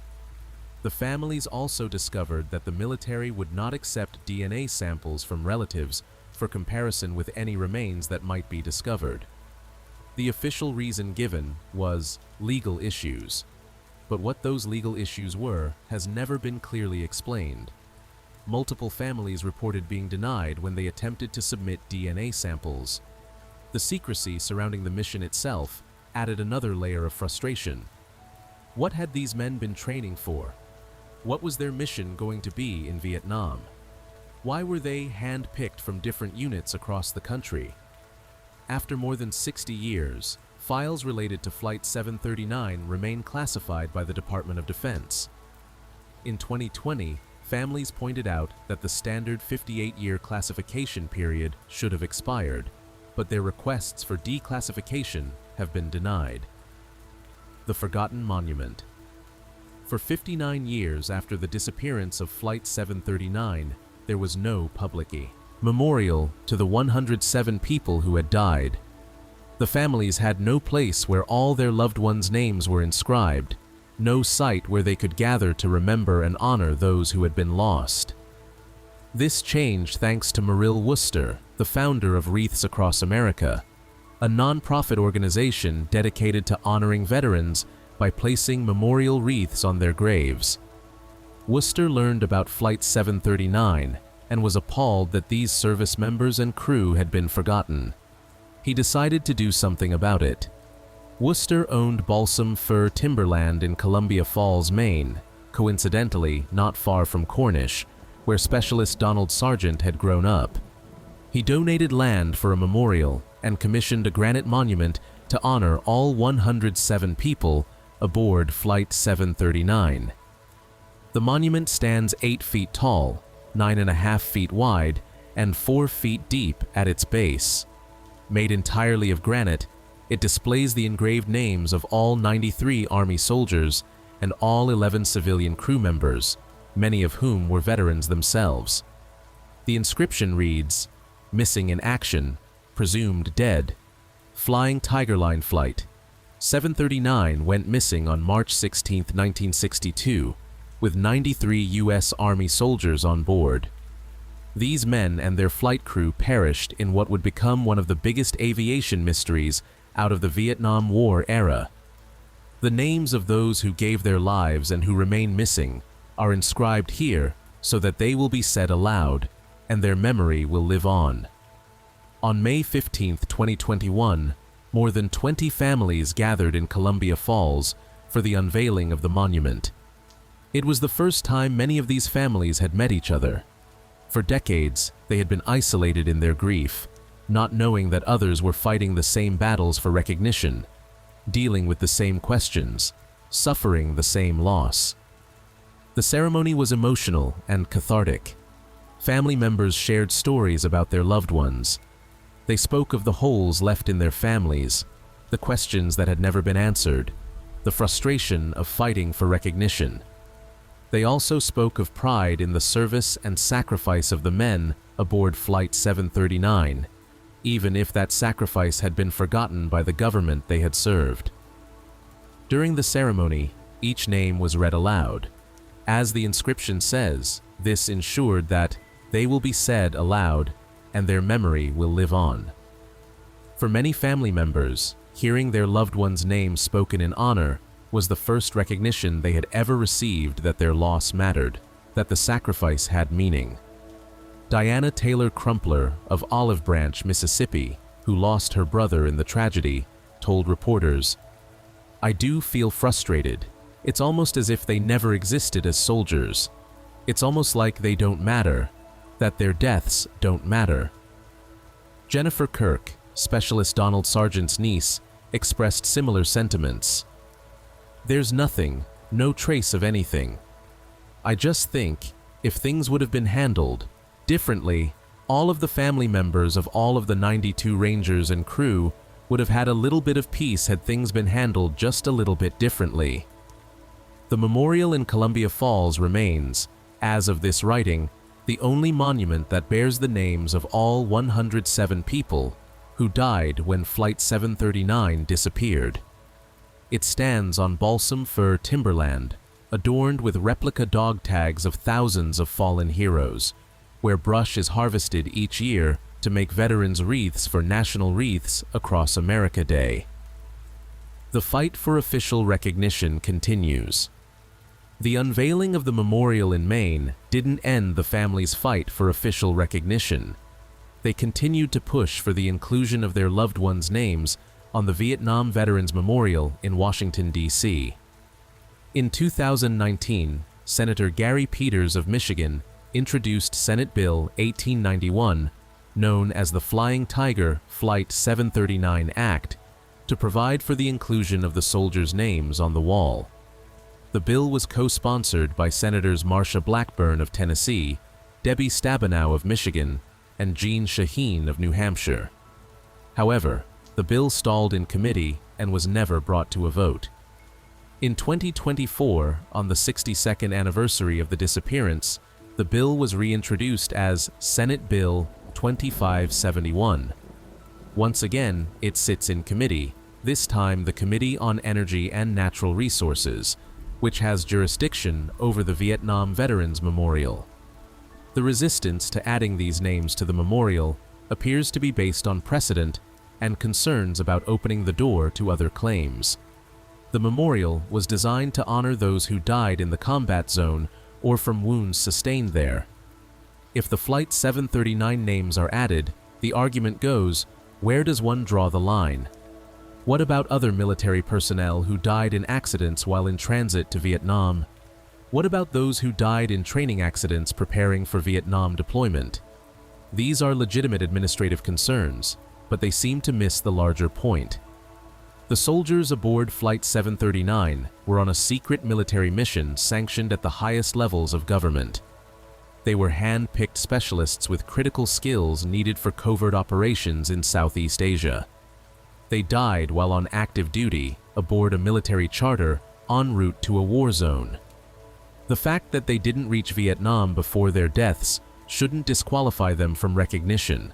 The families also discovered that the military would not accept DNA samples from relatives for comparison with any remains that might be discovered. The official reason given was legal issues, but what those legal issues were has never been clearly explained. Multiple families reported being denied when they attempted to submit DNA samples. The secrecy surrounding the mission itself added another layer of frustration. What had these men been training for? What was their mission going to be in Vietnam? Why were they hand-picked from different units across the country? After more than 60 years, files related to Flight 739 remain classified by the Department of Defense. In 2020, families pointed out that the standard 58-year classification period should have expired, but their requests for declassification have been denied. The Forgotten Monument. For 59 years after the disappearance of Flight 739, there was no public memorial to the 107 people who had died. The families had no place where all their loved ones' names were inscribed, no site where they could gather to remember and honor those who had been lost. This changed thanks to Muriel Worcester, the founder of Wreaths Across America, a non-profit organization dedicated to honoring veterans by placing memorial wreaths on their graves. Worcester learned about Flight 739 and was appalled that these service members and crew had been forgotten. He decided to do something about it. Worcester owned balsam fir timberland in Columbia Falls, Maine, coincidentally not far from Cornish, where specialist Donald Sargent had grown up. He donated land for a memorial and commissioned a granite monument to honor all 107 people aboard Flight 739. The monument stands 8 feet tall, 9.5 feet wide, and 4 feet deep at its base. Made entirely of granite, it displays the engraved names of all 93 Army soldiers and all 11 civilian crew members, many of whom were veterans themselves. The inscription reads, "Missing in action, presumed dead. Flying Tiger Line flight. 739 went missing on March 16, 1962, with 93 U.S. Army soldiers on board. These men and their flight crew perished in what would become one of the biggest aviation mysteries out of the Vietnam War era. The names of those who gave their lives and who remain missing are inscribed here so that they will be said aloud, and their memory will live on." On May 15, 2021, more than 20 families gathered in Columbia Falls for the unveiling of the monument. It was the first time many of these families had met each other. For decades, they had been isolated in their grief, not knowing that others were fighting the same battles for recognition, dealing with the same questions, suffering the same loss. The ceremony was emotional and cathartic. Family members shared stories about their loved ones. They spoke of the holes left in their families, the questions that had never been answered, the frustration of fighting for recognition. They also spoke of pride in the service and sacrifice of the men aboard Flight 739, even if that sacrifice had been forgotten by the government they had served. During the ceremony, each name was read aloud. As the inscription says, this ensured that they will be said aloud and their memory will live on. For many family members, hearing their loved one's name spoken in honor was the first recognition they had ever received that their loss mattered, that the sacrifice had meaning. Diana Taylor Crumpler of Olive Branch, Mississippi, who lost her brother in the tragedy, told reporters, "I do feel frustrated. It's almost as if they never existed as soldiers. It's almost like they don't matter, that their deaths don't matter." Jennifer Kirk, Specialist Donald Sargent's niece, expressed similar sentiments. "There's nothing, no trace of anything. I just think, if things would have been handled differently, all of the family members of all of the 92 Rangers and crew would have had a little bit of peace had things been handled just a little bit differently." The memorial in Columbia Falls remains, as of this writing, the only monument that bears the names of all 107 people who died when Flight 739 disappeared. It stands on balsam fir timberland, adorned with replica dog tags of thousands of fallen heroes, where brush is harvested each year to make veterans' wreaths for National Wreaths Across America Day. The fight for official recognition continues. The unveiling of the memorial in Maine didn't end the family's fight for official recognition. They continued to push for the inclusion of their loved ones' names on the Vietnam Veterans Memorial in Washington, D.C. In 2019, Senator Gary Peters of Michigan introduced Senate Bill 1891, known as the Flying Tiger Flight 739 Act, to provide for the inclusion of the soldiers' names on the wall. The bill was co-sponsored by Senators Marsha Blackburn of Tennessee, Debbie Stabenow of Michigan, and Jean Shaheen of New Hampshire. However, the bill stalled in committee and was never brought to a vote. In 2024, on the 62nd anniversary of the disappearance, the bill was reintroduced as Senate Bill 2571. Once again, it sits in committee, this time the Committee on Energy and Natural Resources, which has jurisdiction over the Vietnam Veterans Memorial. The resistance to adding these names to the memorial appears to be based on precedent and concerns about opening the door to other claims. The memorial was designed to honor those who died in the combat zone or from wounds sustained there. If the Flight 739 names are added, the argument goes, where does one draw the line? What about other military personnel who died in accidents while in transit to Vietnam? What about those who died in training accidents preparing for Vietnam deployment? These are legitimate administrative concerns, but they seem to miss the larger point. The soldiers aboard Flight 739 were on a secret military mission sanctioned at the highest levels of government. They were hand-picked specialists with critical skills needed for covert operations in Southeast Asia. They died while on active duty aboard a military charter en route to a war zone. The fact that they didn't reach Vietnam before their deaths shouldn't disqualify them from recognition.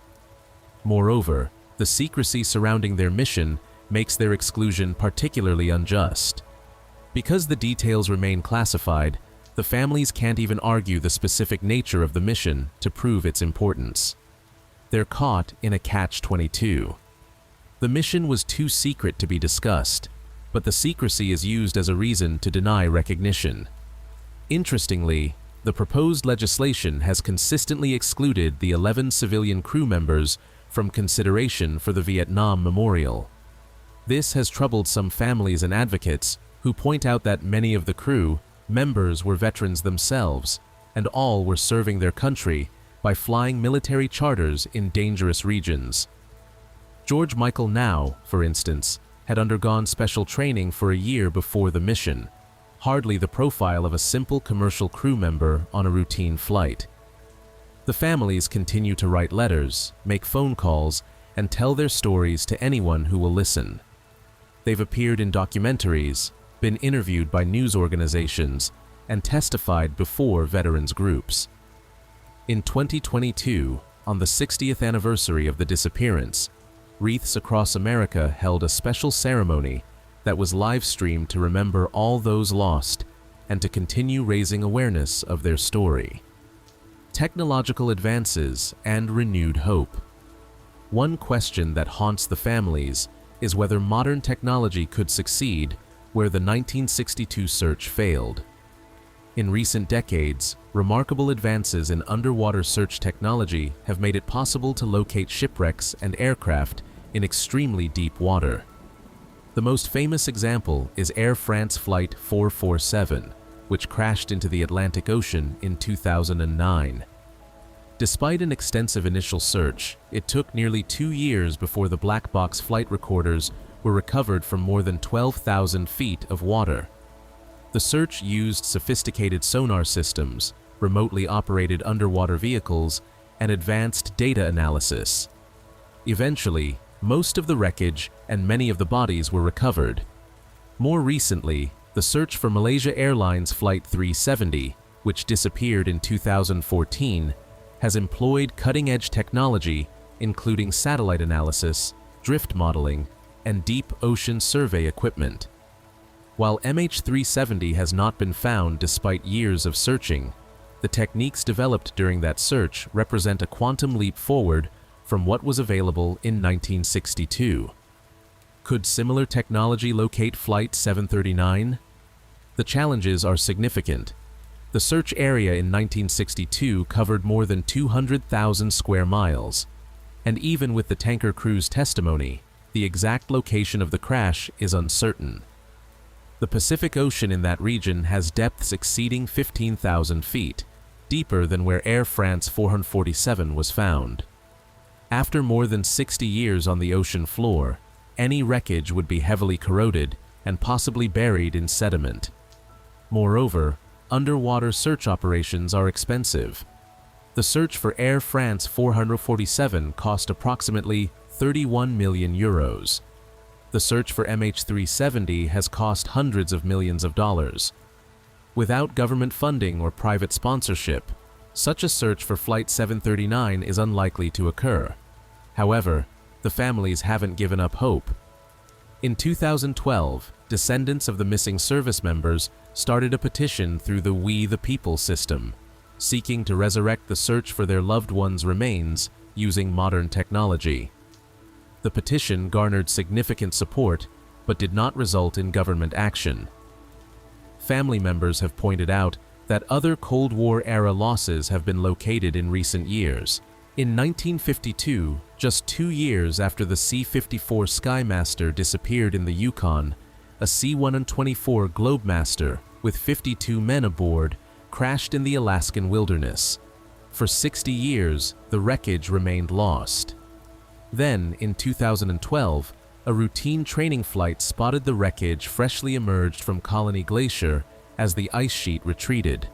Moreover, the secrecy surrounding their mission makes their exclusion particularly unjust. Because the details remain classified, the families can't even argue the specific nature of the mission to prove its importance. They're caught in a catch-22. The mission was too secret to be discussed, but the secrecy is used as a reason to deny recognition. Interestingly, the proposed legislation has consistently excluded the 11 civilian crew members from consideration for the Vietnam Memorial. This has troubled some families and advocates who point out that many of the crew members were veterans themselves, and all were serving their country by flying military charters in dangerous regions. George Michael Now, for instance, had undergone special training for a year before the mission, hardly the profile of a simple commercial crew member on a routine flight. The families continue to write letters, make phone calls, and tell their stories to anyone who will listen. They've appeared in documentaries, been interviewed by news organizations, and testified before veterans groups. In 2022, on the 60th anniversary of the disappearance, Wreaths Across America held a special ceremony that was live-streamed to remember all those lost and to continue raising awareness of their story. Technological advances and renewed hope. One question that haunts the families is whether modern technology could succeed where the 1962 search failed. In recent decades, remarkable advances in underwater search technology have made it possible to locate shipwrecks and aircraft in extremely deep water. The most famous example is Air France Flight 447, which crashed into the Atlantic Ocean in 2009. Despite an extensive initial search, it took nearly 2 years before the black box flight recorders were recovered from more than 12,000 feet of water. The search used sophisticated sonar systems, remotely operated underwater vehicles, and advanced data analysis. Eventually, most of the wreckage and many of the bodies were recovered. More recently, the search for Malaysia Airlines Flight 370, which disappeared in 2014, has employed cutting-edge technology, including satellite analysis, drift modeling, and deep ocean survey equipment. While MH370 has not been found despite years of searching, the techniques developed during that search represent a quantum leap forward from what was available in 1962. Could similar technology locate Flight 739? The challenges are significant. The search area in 1962 covered more than 200,000 square miles, and even with the tanker crew's testimony, the exact location of the crash is uncertain. The Pacific Ocean in that region has depths exceeding 15,000 feet, deeper than where Air France 447 was found. After more than 60 years on the ocean floor, any wreckage would be heavily corroded and possibly buried in sediment. Moreover, underwater search operations are expensive. The search for Air France 447 cost approximately 31 million euros. The search for MH370 has cost hundreds of millions of dollars. Without government funding or private sponsorship, such a search for Flight 739 is unlikely to occur. However, the families haven't given up hope. In 2012, descendants of the missing service members started a petition through the We the People system, seeking to resurrect the search for their loved ones' remains using modern technology. The petition garnered significant support, but did not result in government action. Family members have pointed out that other Cold War-era losses have been located in recent years. In 1952, just 2 years after the C-54 Skymaster disappeared in the Yukon, a C-124 Globemaster with 52 men aboard crashed in the Alaskan wilderness. For 60 years, the wreckage remained lost. Then, in 2012, a routine training flight spotted the wreckage freshly emerged from Colony Glacier as the ice sheet retreated.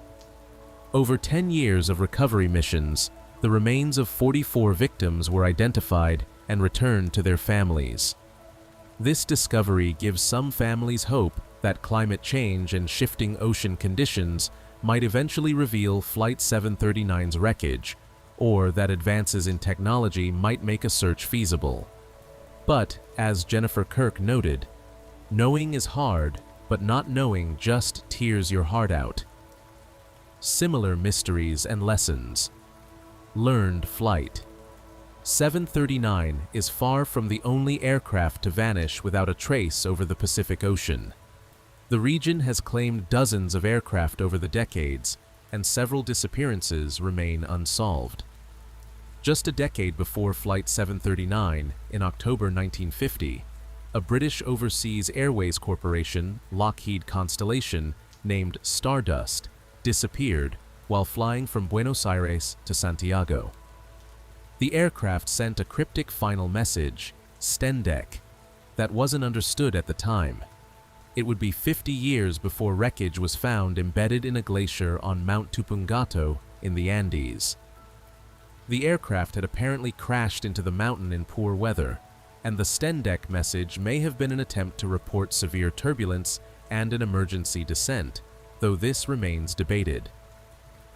Over 10 years of recovery missions, the remains of 44 victims were identified and returned to their families. This discovery gives some families hope that climate change and shifting ocean conditions might eventually reveal Flight 739's wreckage, or that advances in technology might make a search feasible. But, as Jennifer Kirk noted, knowing is hard, but not knowing just tears your heart out. Similar mysteries and lessons. Learned flight. 739 is far from the only aircraft to vanish without a trace over the Pacific Ocean. The region has claimed dozens of aircraft over the decades, and several disappearances remain unsolved. Just a decade before Flight 739, in October 1950, A British Overseas Airways Corporation, Lockheed Constellation, named Stardust, disappeared while flying from Buenos Aires to Santiago. The aircraft sent a cryptic final message, Stendek, that wasn't understood at the time. It would be 50 years before wreckage was found embedded in a glacier on Mount Tupungato in the Andes. The aircraft had apparently crashed into the mountain in poor weather, and the Stendek message may have been an attempt to report severe turbulence and an emergency descent, though this remains debated.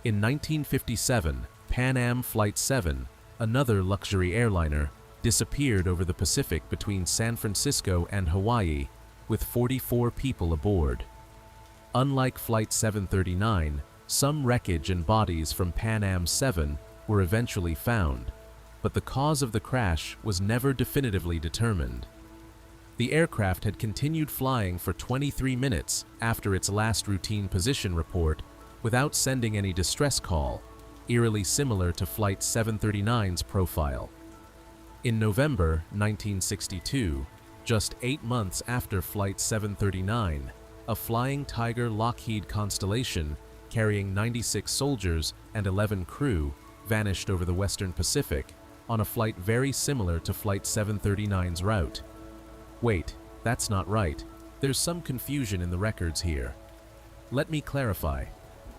In 1957, Pan Am Flight 7, another luxury airliner, disappeared over the Pacific between San Francisco and Hawaii, with 44 people aboard. Unlike Flight 739, some wreckage and bodies from Pan Am 7 were eventually found, but the cause of the crash was never definitively determined. The aircraft had continued flying for 23 minutes after its last routine position report without sending any distress call, eerily similar to Flight 739's profile. In November 1962, just 8 months after Flight 739, a Flying Tiger Lockheed Constellation carrying 96 soldiers and 11 crew vanished over the Western Pacific on a flight very similar to Flight 739's route. Wait, that's not right. There's some confusion in the records here. Let me clarify.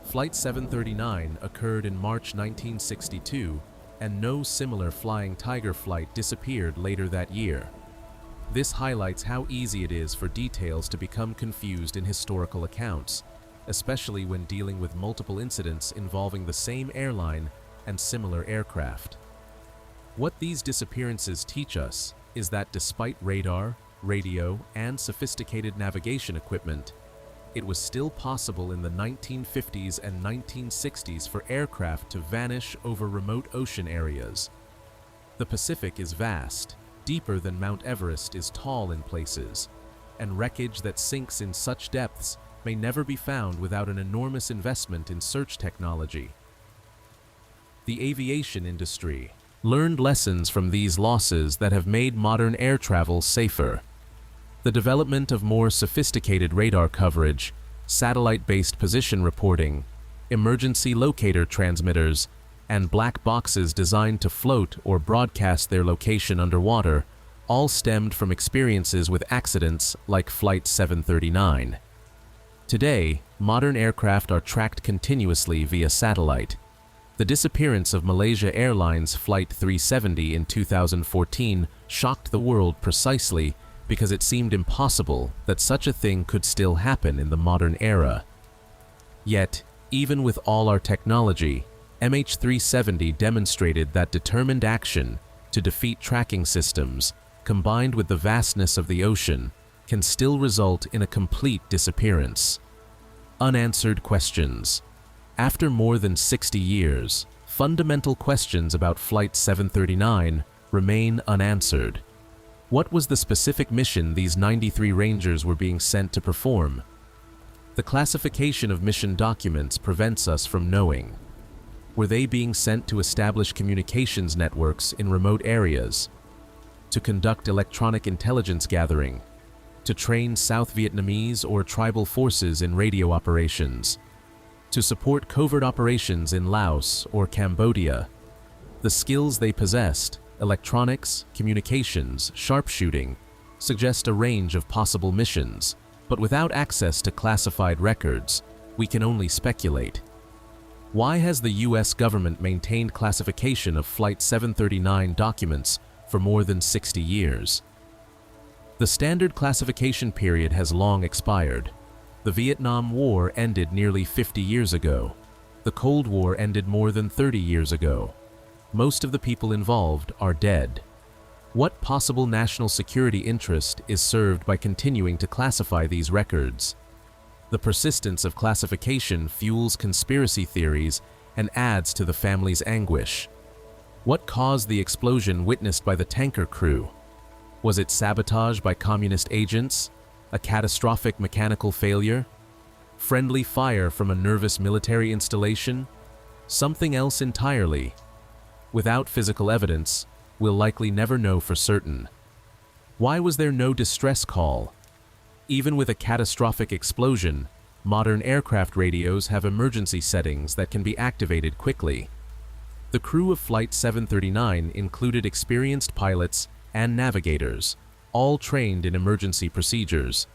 Flight 739 occurred in March 1962, and no similar Flying Tiger flight disappeared later that year. This highlights how easy it is for details to become confused in historical accounts, especially when dealing with multiple incidents involving the same airline and similar aircraft. What these disappearances teach us is that despite radar, radio, and sophisticated navigation equipment, it was still possible in the 1950s and 1960s for aircraft to vanish over remote ocean areas. The Pacific is vast, deeper than Mount Everest is tall in places, and wreckage that sinks in such depths may never be found without an enormous investment in search technology. The aviation industry learned lessons from these losses that have made modern air travel safer. The development of more sophisticated radar coverage, satellite-based position reporting, emergency locator transmitters, and black boxes designed to float or broadcast their location underwater all stemmed from experiences with accidents like Flight 739. Today, modern aircraft are tracked continuously via satellite. The disappearance of Malaysia Airlines Flight 370 in 2014 shocked the world precisely because it seemed impossible that such a thing could still happen in the modern era. Yet, even with all our technology, MH370 demonstrated that determined action to defeat tracking systems, combined with the vastness of the ocean, can still result in a complete disappearance. Unanswered questions. After more than 60 years, fundamental questions about Flight 739 remain unanswered. What was the specific mission these 93 Rangers were being sent to perform? The classification of mission documents prevents us from knowing. Were they being sent to establish communications networks in remote areas, to conduct electronic intelligence gathering, to train South Vietnamese or tribal forces in radio operations, to support covert operations in Laos or Cambodia? The skills they possessed, electronics, communications, sharpshooting, suggest a range of possible missions, but without access to classified records, we can only speculate. Why has the US government maintained classification of Flight 739 documents for more than 60 years? The standard classification period has long expired. The Vietnam War ended nearly 50 years ago. The Cold War ended more than 30 years ago. Most of the people involved are dead. What possible national security interest is served by continuing to classify these records? The persistence of classification fuels conspiracy theories and adds to the family's anguish. What caused the explosion witnessed by the tanker crew? Was it sabotage by communist agents? A catastrophic mechanical failure? Friendly fire from a nervous military installation? Something else entirely? Without physical evidence, we'll likely never know for certain. Why was there no distress call? Even with a catastrophic explosion, modern aircraft radios have emergency settings that can be activated quickly. The crew of Flight 739 included experienced pilots and navigators, all trained in emergency procedures.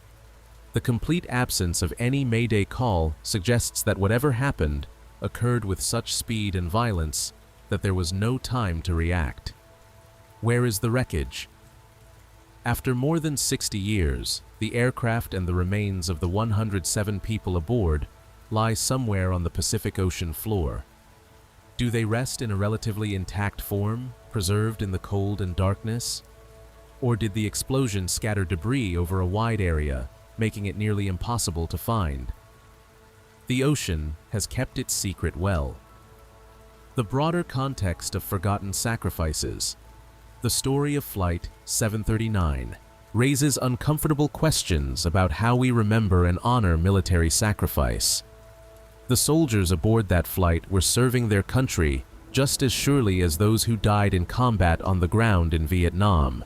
The complete absence of any Mayday call suggests that whatever happened occurred with such speed and violence that there was no time to react. Where is the wreckage? After more than 60 years, the aircraft and the remains of the 107 people aboard lie somewhere on the Pacific Ocean floor. Do they rest in a relatively intact form, preserved in the cold and darkness? Or did the explosion scatter debris over a wide area, making it nearly impossible to find? The ocean has kept its secret well. The broader context of forgotten sacrifices. The story of Flight 739 raises uncomfortable questions about how we remember and honor military sacrifice. The soldiers aboard that flight were serving their country just as surely as those who died in combat on the ground in Vietnam.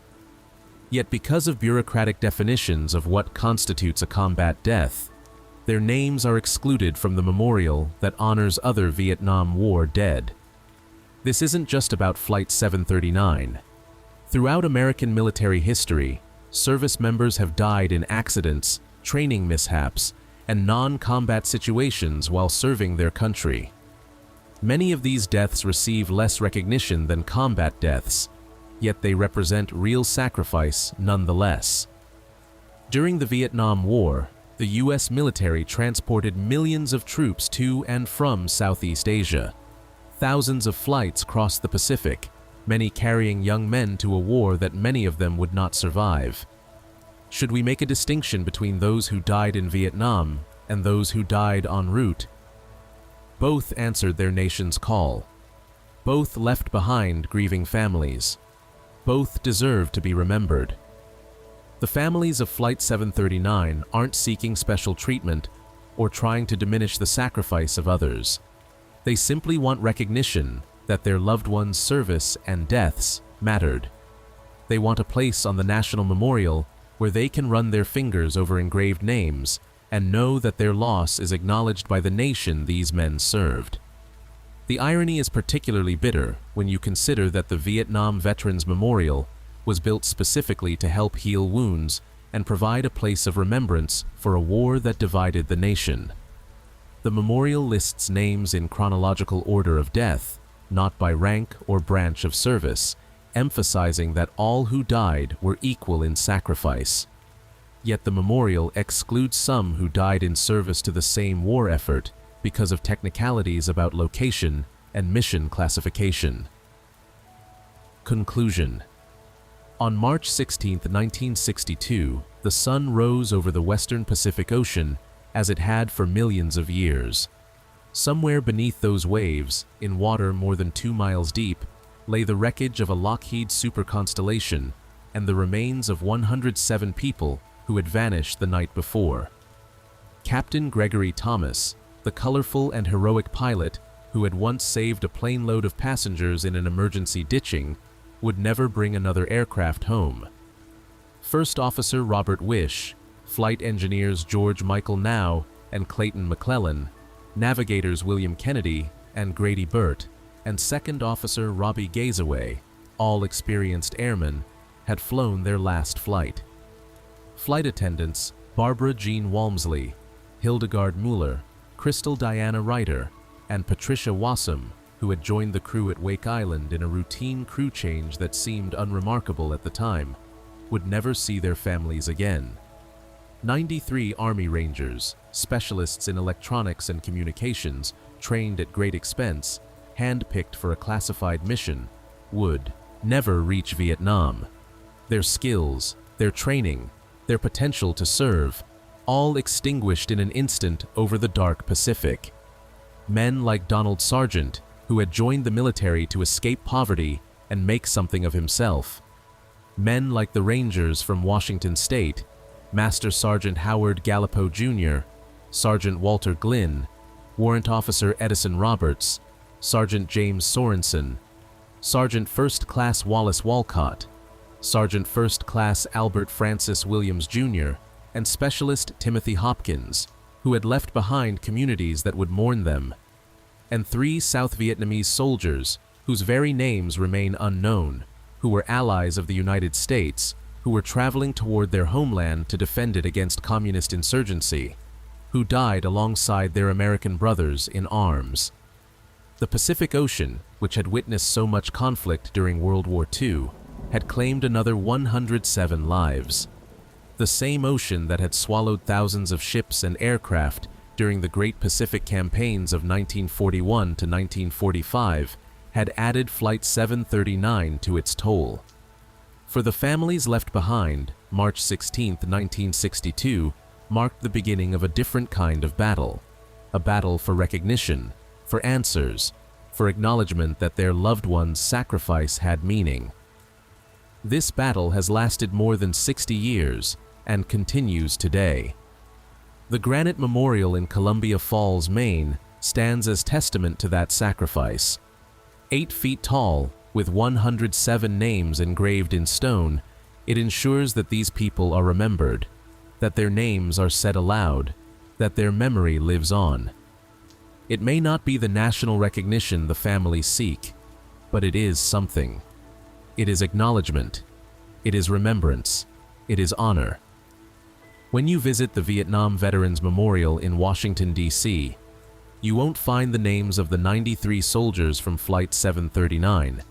Yet because of bureaucratic definitions of what constitutes a combat death, their names are excluded from the memorial that honors other Vietnam War dead. This isn't just about Flight 739. Throughout American military history, service members have died in accidents, training mishaps, and non-combat situations while serving their country. Many of these deaths receive less recognition than combat deaths, yet they represent real sacrifice nonetheless. During the Vietnam War, the U.S. military transported millions of troops to and from Southeast Asia. Thousands of flights crossed the Pacific, many carrying young men to a war that many of them would not survive. Should we make a distinction between those who died in Vietnam and those who died en route? Both answered their nation's call. Both left behind grieving families. Both deserve to be remembered. The families of Flight 739 aren't seeking special treatment or trying to diminish the sacrifice of others. They simply want recognition that their loved ones' service and deaths mattered. They want a place on the national memorial where they can run their fingers over engraved names and know that their loss is acknowledged by the nation these men served. The irony is particularly bitter when you consider that the Vietnam Veterans Memorial was built specifically to help heal wounds and provide a place of remembrance for a war that divided the nation. The memorial lists names in chronological order of death, not by rank or branch of service, emphasizing that all who died were equal in sacrifice. Yet the memorial excludes some who died in service to the same war effort because of technicalities about location and mission classification. Conclusion. On March 16, 1962, the sun rose over the western Pacific Ocean as it had for millions of years. Somewhere beneath those waves, in water more than 2 miles deep, lay the wreckage of a Lockheed superconstellation and the remains of 107 people who had vanished the night before. Captain Gregory Thomas, the colorful and heroic pilot who had once saved a plane load of passengers in an emergency ditching, would never bring another aircraft home. First Officer Robert Wish, flight engineers George Michael Now and Clayton McClellan, navigators William Kennedy and Grady Burt, and Second Officer Robbie Gazaway, all experienced airmen, had flown their last flight. Flight attendants Barbara Jean Walmsley, Hildegard Mueller, Crystal Diana Ryder, and Patricia Wassam, who had joined the crew at Wake Island in a routine crew change that seemed unremarkable at the time, would never see their families again. 93 Army Rangers, specialists in electronics and communications, trained at great expense, hand-picked for a classified mission, would never reach Vietnam. Their skills, their training, their potential to serve, all extinguished in an instant over the dark Pacific. Men like Donald Sargent, who had joined the military to escape poverty and make something of himself. Men like the Rangers from Washington State, Master Sergeant Howard Gallipo Jr., Sergeant Walter Glynn, Warrant Officer Edison Roberts, Sergeant James Sorensen, Sergeant First Class Wallace Walcott, Sergeant First Class Albert Francis Williams Jr., and Specialist Timothy Hopkins, who had left behind communities that would mourn them, and 3 South Vietnamese soldiers whose very names remain unknown, who were allies of the United States, who were traveling toward their homeland to defend it against communist insurgency, who died alongside their American brothers in arms. The Pacific Ocean, which had witnessed so much conflict during World War II, had claimed another 107 lives. The same ocean that had swallowed thousands of ships and aircraft during the Great Pacific Campaigns of 1941 to 1945 had added Flight 739 to its toll. For the families left behind, March 16, 1962, marked the beginning of a different kind of battle. A battle for recognition, for answers, for acknowledgement that their loved ones' sacrifice had meaning. This battle has lasted more than 60 years and continues today. The Granite Memorial in Columbia Falls, Maine, stands as testament to that sacrifice. 8 feet tall, with 107 names engraved in stone, it ensures that these people are remembered, that their names are said aloud, that their memory lives on. It may not be the national recognition the families seek, but it is something. It is acknowledgement. It is remembrance. It is honor. When you visit the Vietnam Veterans Memorial in Washington, D.C., you won't find the names of the 93 soldiers from Flight 739.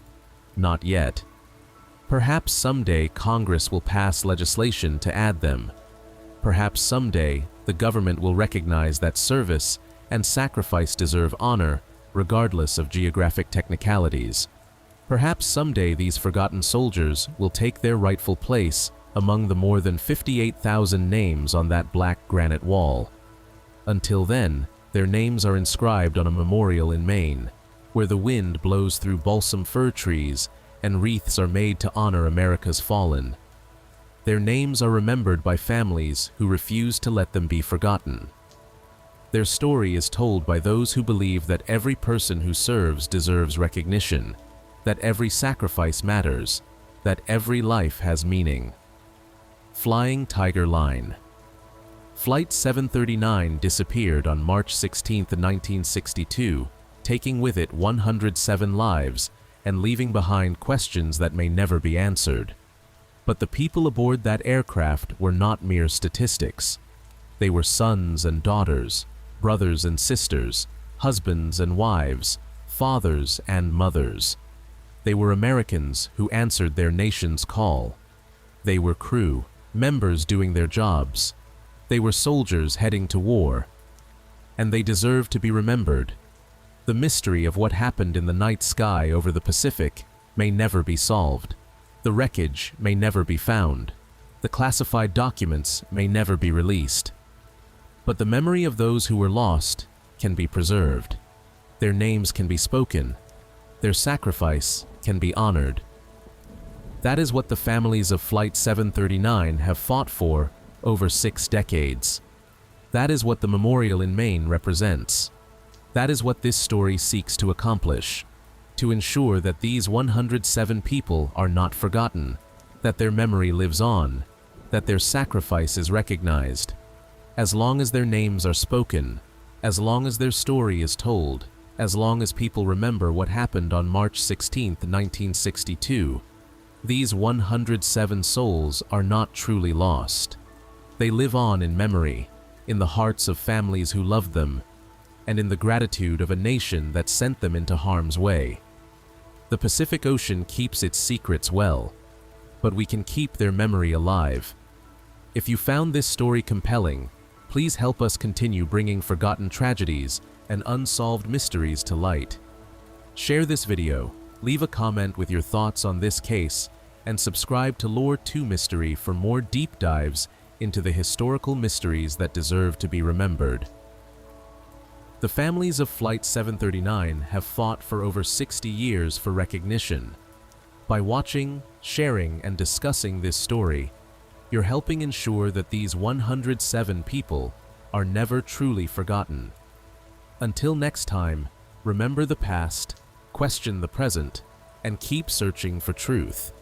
Not yet. Perhaps someday Congress will pass legislation to add them. Perhaps someday the government will recognize that service and sacrifice deserve honor, regardless of geographic technicalities. Perhaps someday these forgotten soldiers will take their rightful place among the more than 58,000 names on that black granite wall. Until then, their names are inscribed on a memorial in Maine, where the wind blows through balsam fir trees and wreaths are made to honor America's fallen. Their names are remembered by families who refuse to let them be forgotten. Their story is told by those who believe that every person who serves deserves recognition, that every sacrifice matters, that every life has meaning. Flying Tiger Line. Flight 739 disappeared on March 16, 1962, taking with it 107 lives and leaving behind questions that may never be answered. But the people aboard that aircraft were not mere statistics. They were sons and daughters, brothers and sisters, husbands and wives, fathers and mothers. They were Americans who answered their nation's call. They were crew, members doing their jobs. They were soldiers heading to war. And they deserve to be remembered. The mystery of what happened in the night sky over the Pacific may never be solved. The wreckage may never be found. The classified documents may never be released. But the memory of those who were lost can be preserved. Their names can be spoken. Their sacrifice can be honored. That is what the families of Flight 739 have fought for over 6 decades. That is what the memorial in Maine represents. That is what this story seeks to accomplish, to ensure that these 107 people are not forgotten, that their memory lives on, that their sacrifice is recognized. As long as their names are spoken, as long as their story is told, as long as people remember what happened on March 16, 1962, these 107 souls are not truly lost. They live on in memory, in the hearts of families who loved them, and in the gratitude of a nation that sent them into harm's way. The Pacific Ocean keeps its secrets well, but we can keep their memory alive. If you found this story compelling, please help us continue bringing forgotten tragedies and unsolved mysteries to light. Share this video, leave a comment with your thoughts on this case, and subscribe to Lore 2 Mystery for more deep dives into the historical mysteries that deserve to be remembered. The families of Flight 739 have fought for over 60 years for recognition. By watching, sharing, and discussing this story, you're helping ensure that these 107 people are never truly forgotten. Until next time, remember the past, question the present, and keep searching for truth.